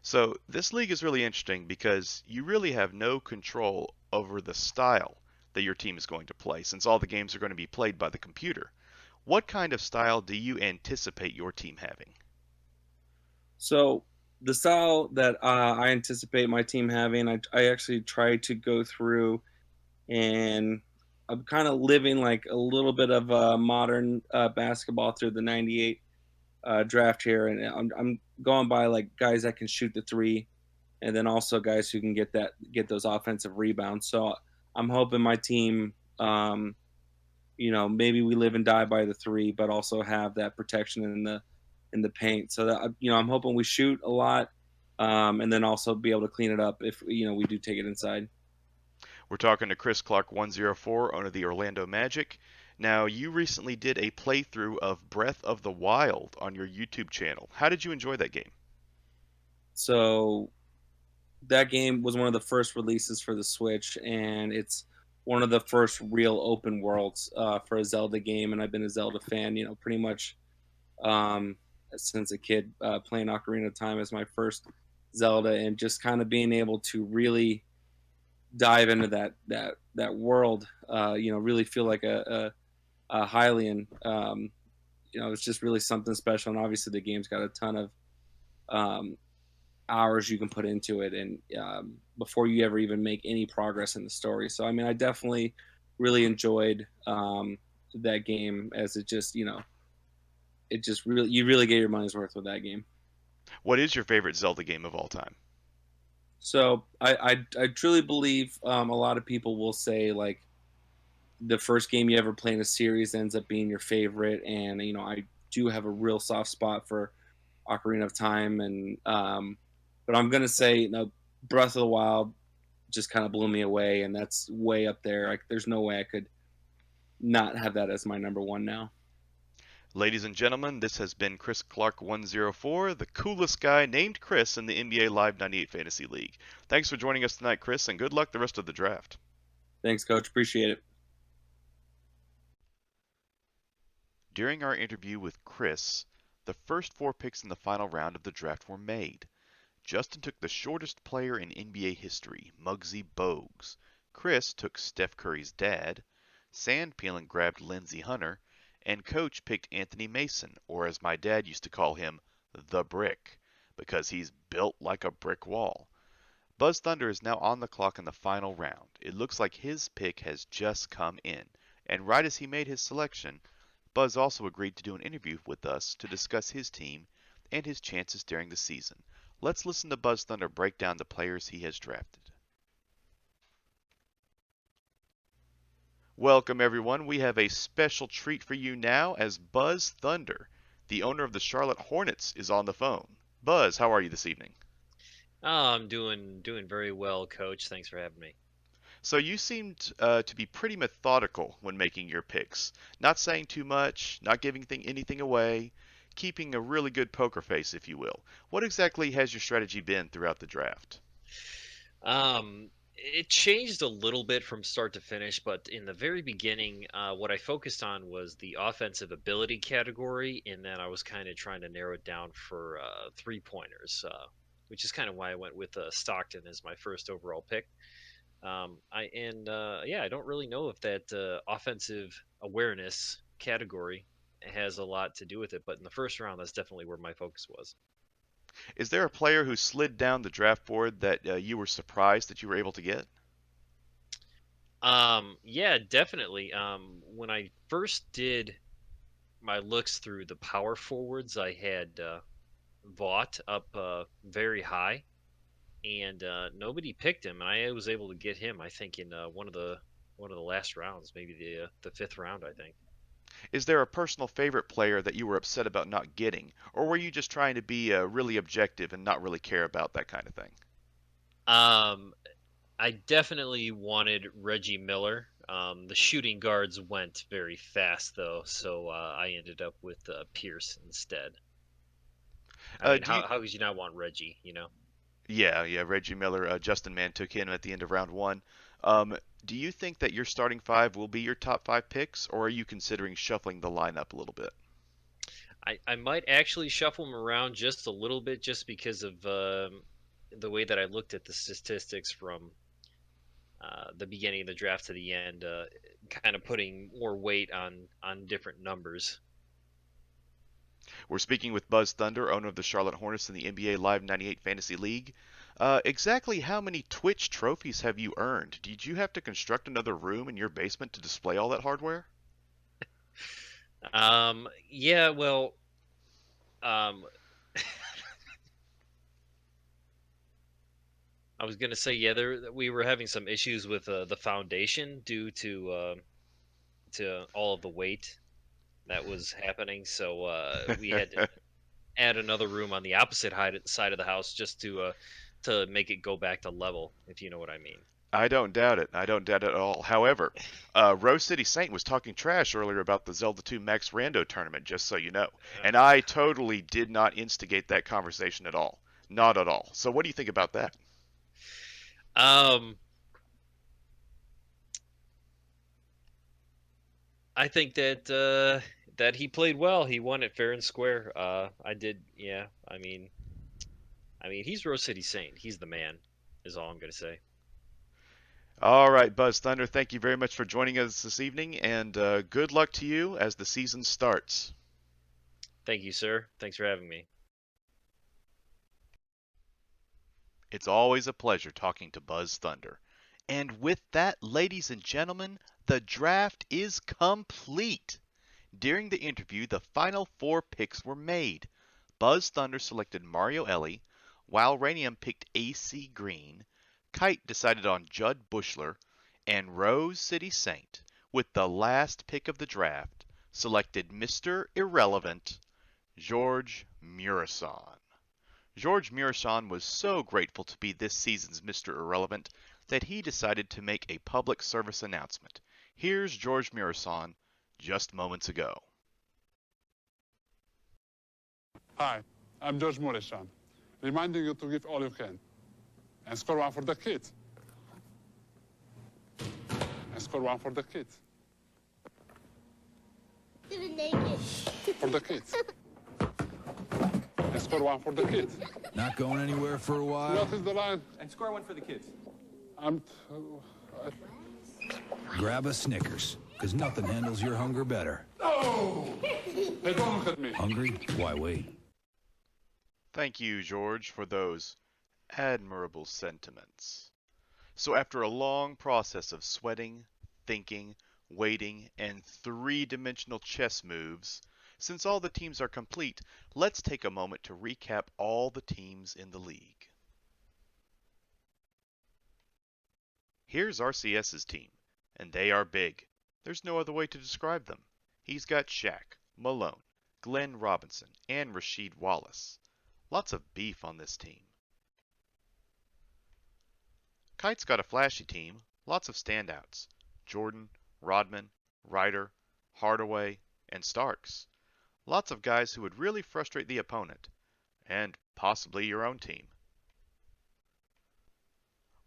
So this league is really interesting because you really have no control over the style that your team is going to play since all the games are going to be played by the computer. What kind of style do you anticipate your team having? So the style that I anticipate my team having, I actually try to go through, and I'm kind of living like a little bit of modern basketball through the 98 draft here, and I'm going by like guys that can shoot the three, and then also guys who can get those offensive rebounds. So I'm hoping my team, maybe we live and die by the three, but also have that protection in the paint. So that I'm hoping we shoot a lot, and then also be able to clean it up if we do take it inside. We're talking to Chris Clark 104, owner of the Orlando Magic. Now, you recently did a playthrough of Breath of the Wild on your YouTube channel. How did you enjoy that game? So that game was one of the first releases for the Switch, and it's one of the first real open worlds for a Zelda game, and I've been a Zelda fan, pretty much since a kid, playing Ocarina of Time as my first Zelda, and just kind of being able to really dive into that world, really feel like a Hylian. It's just really something special, and obviously the game's got a ton of hours you can put into it, and before you ever even make any progress in the story. So I definitely really enjoyed that game, as it just you really get your money's worth with that game. What is your favorite Zelda game of all time? So I truly believe a lot of people will say like the first game you ever play in a series ends up being your favorite, and I do have a real soft spot for Ocarina of Time, and but I'm gonna say Breath of the Wild just kind of blew me away, and that's way up there. There's no way I could not have that as my number one now. Ladies and gentlemen, this has been Chris Clark 104, the coolest guy named Chris in the NBA Live 98 Fantasy League. Thanks for joining us tonight, Chris, and good luck the rest of the draft. Thanks, Coach. Appreciate it. During our interview with Chris, the first 4 picks in the final round of the draft were made. Justin took the shortest player in NBA history, Muggsy Bogues. Chris took Steph Curry's dad. Sand Palin grabbed Lindsey Hunter. And Coach picked Anthony Mason, or as my dad used to call him, the Brick, because he's built like a brick wall. Buzz Thunder is now on the clock in the final round. It looks like his pick has just come in, and right as he made his selection, Buzz also agreed to do an interview with us to discuss his team and his chances during the season. let's listen to Buzz Thunder break down the players he has drafted. Welcome, everyone. We have a special treat for you now as Buzz Thunder, the owner of the Charlotte Hornets, is on the phone. Buzz, how are you this evening? Oh, I'm doing very well, Coach. Thanks for having me. So you seemed to be pretty methodical when making your picks, not saying too much, not giving anything away, keeping a really good poker face, if you will. What exactly has your strategy been throughout the draft? It changed a little bit from start to finish, but in the very beginning, what I focused on was the offensive ability category, and then I was kind of trying to narrow it down for three-pointers, which is kind of why I went with Stockton as my first overall pick. I don't really know if that offensive awareness category has a lot to do with it, but in the first round, that's definitely where my focus was. Is there a player who slid down the draft board that you were surprised that you were able to get? Yeah, definitely. When I first did my looks through the power forwards, I had Vaught up very high, and nobody picked him, and I was able to get him. I think in one of the last rounds, maybe the fifth round, I think. Is there a personal favorite player that you were upset about not getting, or were you just trying to be really objective and not really care about that kind of thing? I definitely wanted Reggie Miller. The shooting guards went very fast, though, so I ended up with Pierce instead. I mean, how could you not want Reggie, you know? Yeah, Reggie Miller. Justin Mann took him at the end of round one. Do you think that your starting five will be your top five picks, or are you considering shuffling the lineup a little bit? I might actually shuffle them around just a little bit, just because of the way that I looked at the statistics from the beginning of the draft to the end, kind of putting more weight on different numbers. We're speaking with Buzz Thunder, owner of the Charlotte Hornets in the NBA Live 98 Fantasy League. Exactly how many Twitch trophies have you earned? Did you have to construct another room in your basement to display all that hardware? Yeah, well, I was gonna say, yeah, we were having some issues with the foundation due to all of the weight that was happening, so we had to add another room on the opposite side of the house just to make it go back to level, if you know what I mean. I don't doubt it. I don't doubt it at all. However, Rose City Saint was talking trash earlier about the Zelda 2 Max Rando tournament, just so you know. And I totally did not instigate that conversation at all. Not at all. So what do you think about that? I think that he played well. He won it fair and square. I did, yeah. I mean, he's Rose City Saint. He's the man, is all I'm gonna say. All right, Buzz Thunder, thank you very much for joining us this evening, and good luck to you as the season starts. Thank you, sir. Thanks for having me. It's always a pleasure talking to Buzz Thunder. And with that, ladies and gentlemen, the draft is complete. During the interview, the final four picks were made. Buzz Thunder selected Mario Elie, while Ranium picked AC Green, Kite decided on Judd Bushler, and Rose City Saint, with the last pick of the draft, selected Mr. Irrelevant, George Murison. George Murison was so grateful to be this season's Mr. Irrelevant that he decided to make a public service announcement. Here's George Murison just moments ago. Hi, I'm George Morrison, reminding you to give all you can. And score one for the kids. And score one for the kids. For the kids. And score one for the kids. Not going anywhere for a while? What is the line? And score one for the kids. Grab a Snickers, because nothing handles your hunger better. Oh! Hey, don't look at me. Hungry? Why wait? Thank you, George, for those admirable sentiments. So after a long process of sweating, thinking, waiting, and three-dimensional chess moves, Since all the teams are complete, let's take a moment to recap all the teams in the league. Here's RCS's team, and they are big. There's no other way to describe them. He's got Shaq, Malone, Glenn Robinson, and Rasheed Wallace. Lots of beef on this team. Kite's got a flashy team, lots of standouts. Jordan, Rodman, Ryder, Hardaway, and Starks. Lots of guys who would really frustrate the opponent, and possibly your own team.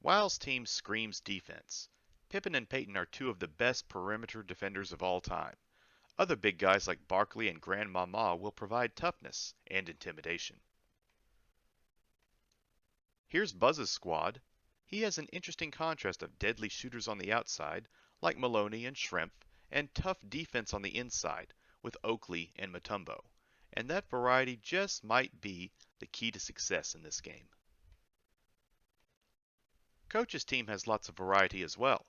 Wild's team screams defense. Pippen and Payton are two of the best perimeter defenders of all time. Other big guys like Barkley and Grand Mama will provide toughness and intimidation. Here's Buzz's squad. He has an interesting contrast of deadly shooters on the outside, like Maloney and Shrimp, and tough defense on the inside, with Oakley and Mutombo. And that variety just might be the key to success in this game. Coach's team has lots of variety as well.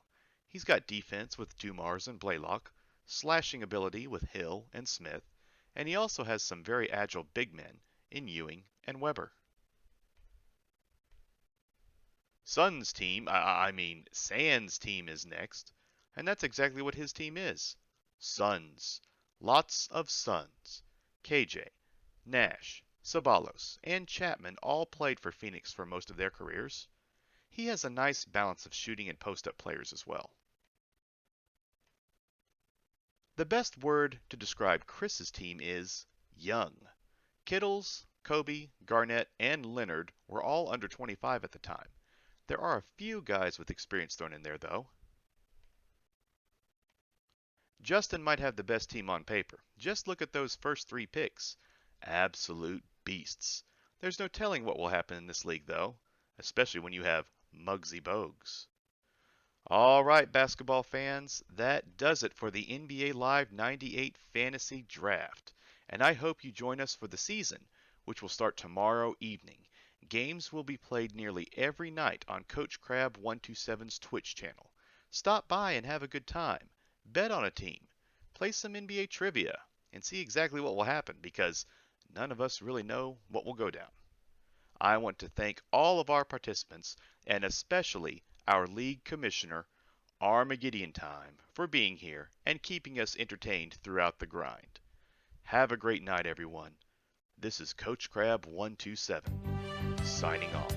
He's got defense with Dumars and Blaylock, slashing ability with Hill and Smith, and he also has some very agile big men in Ewing and Weber. Sands' team is next, and that's exactly what his team is. Suns. Lots of Suns. KJ, Nash, Sabonis, and Chapman all played for Phoenix for most of their careers. He has a nice balance of shooting and post-up players as well. The best word to describe Chris's team is young. Kittles, Kobe, Garnett, and Leonard were all under 25 at the time. There are a few guys with experience thrown in there, though. Justin might have the best team on paper. Just look at those first 3 picks. Absolute beasts. There's no telling what will happen in this league, though, especially when you have Muggsy Bogues. All right, basketball fans, that does it for the NBA Live 98 Fantasy Draft. And I hope you join us for the season, which will start tomorrow evening. Games will be played nearly every night on Coach Crab 127's Twitch channel. Stop by and have a good time. Bet on a team. Play some NBA trivia and see exactly what will happen because none of us really know what will go down. I want to thank all of our participants and especially our league commissioner, Armageddon Time, for being here and keeping us entertained throughout the grind. Have a great night, everyone. This is Coach Crab 127, signing off.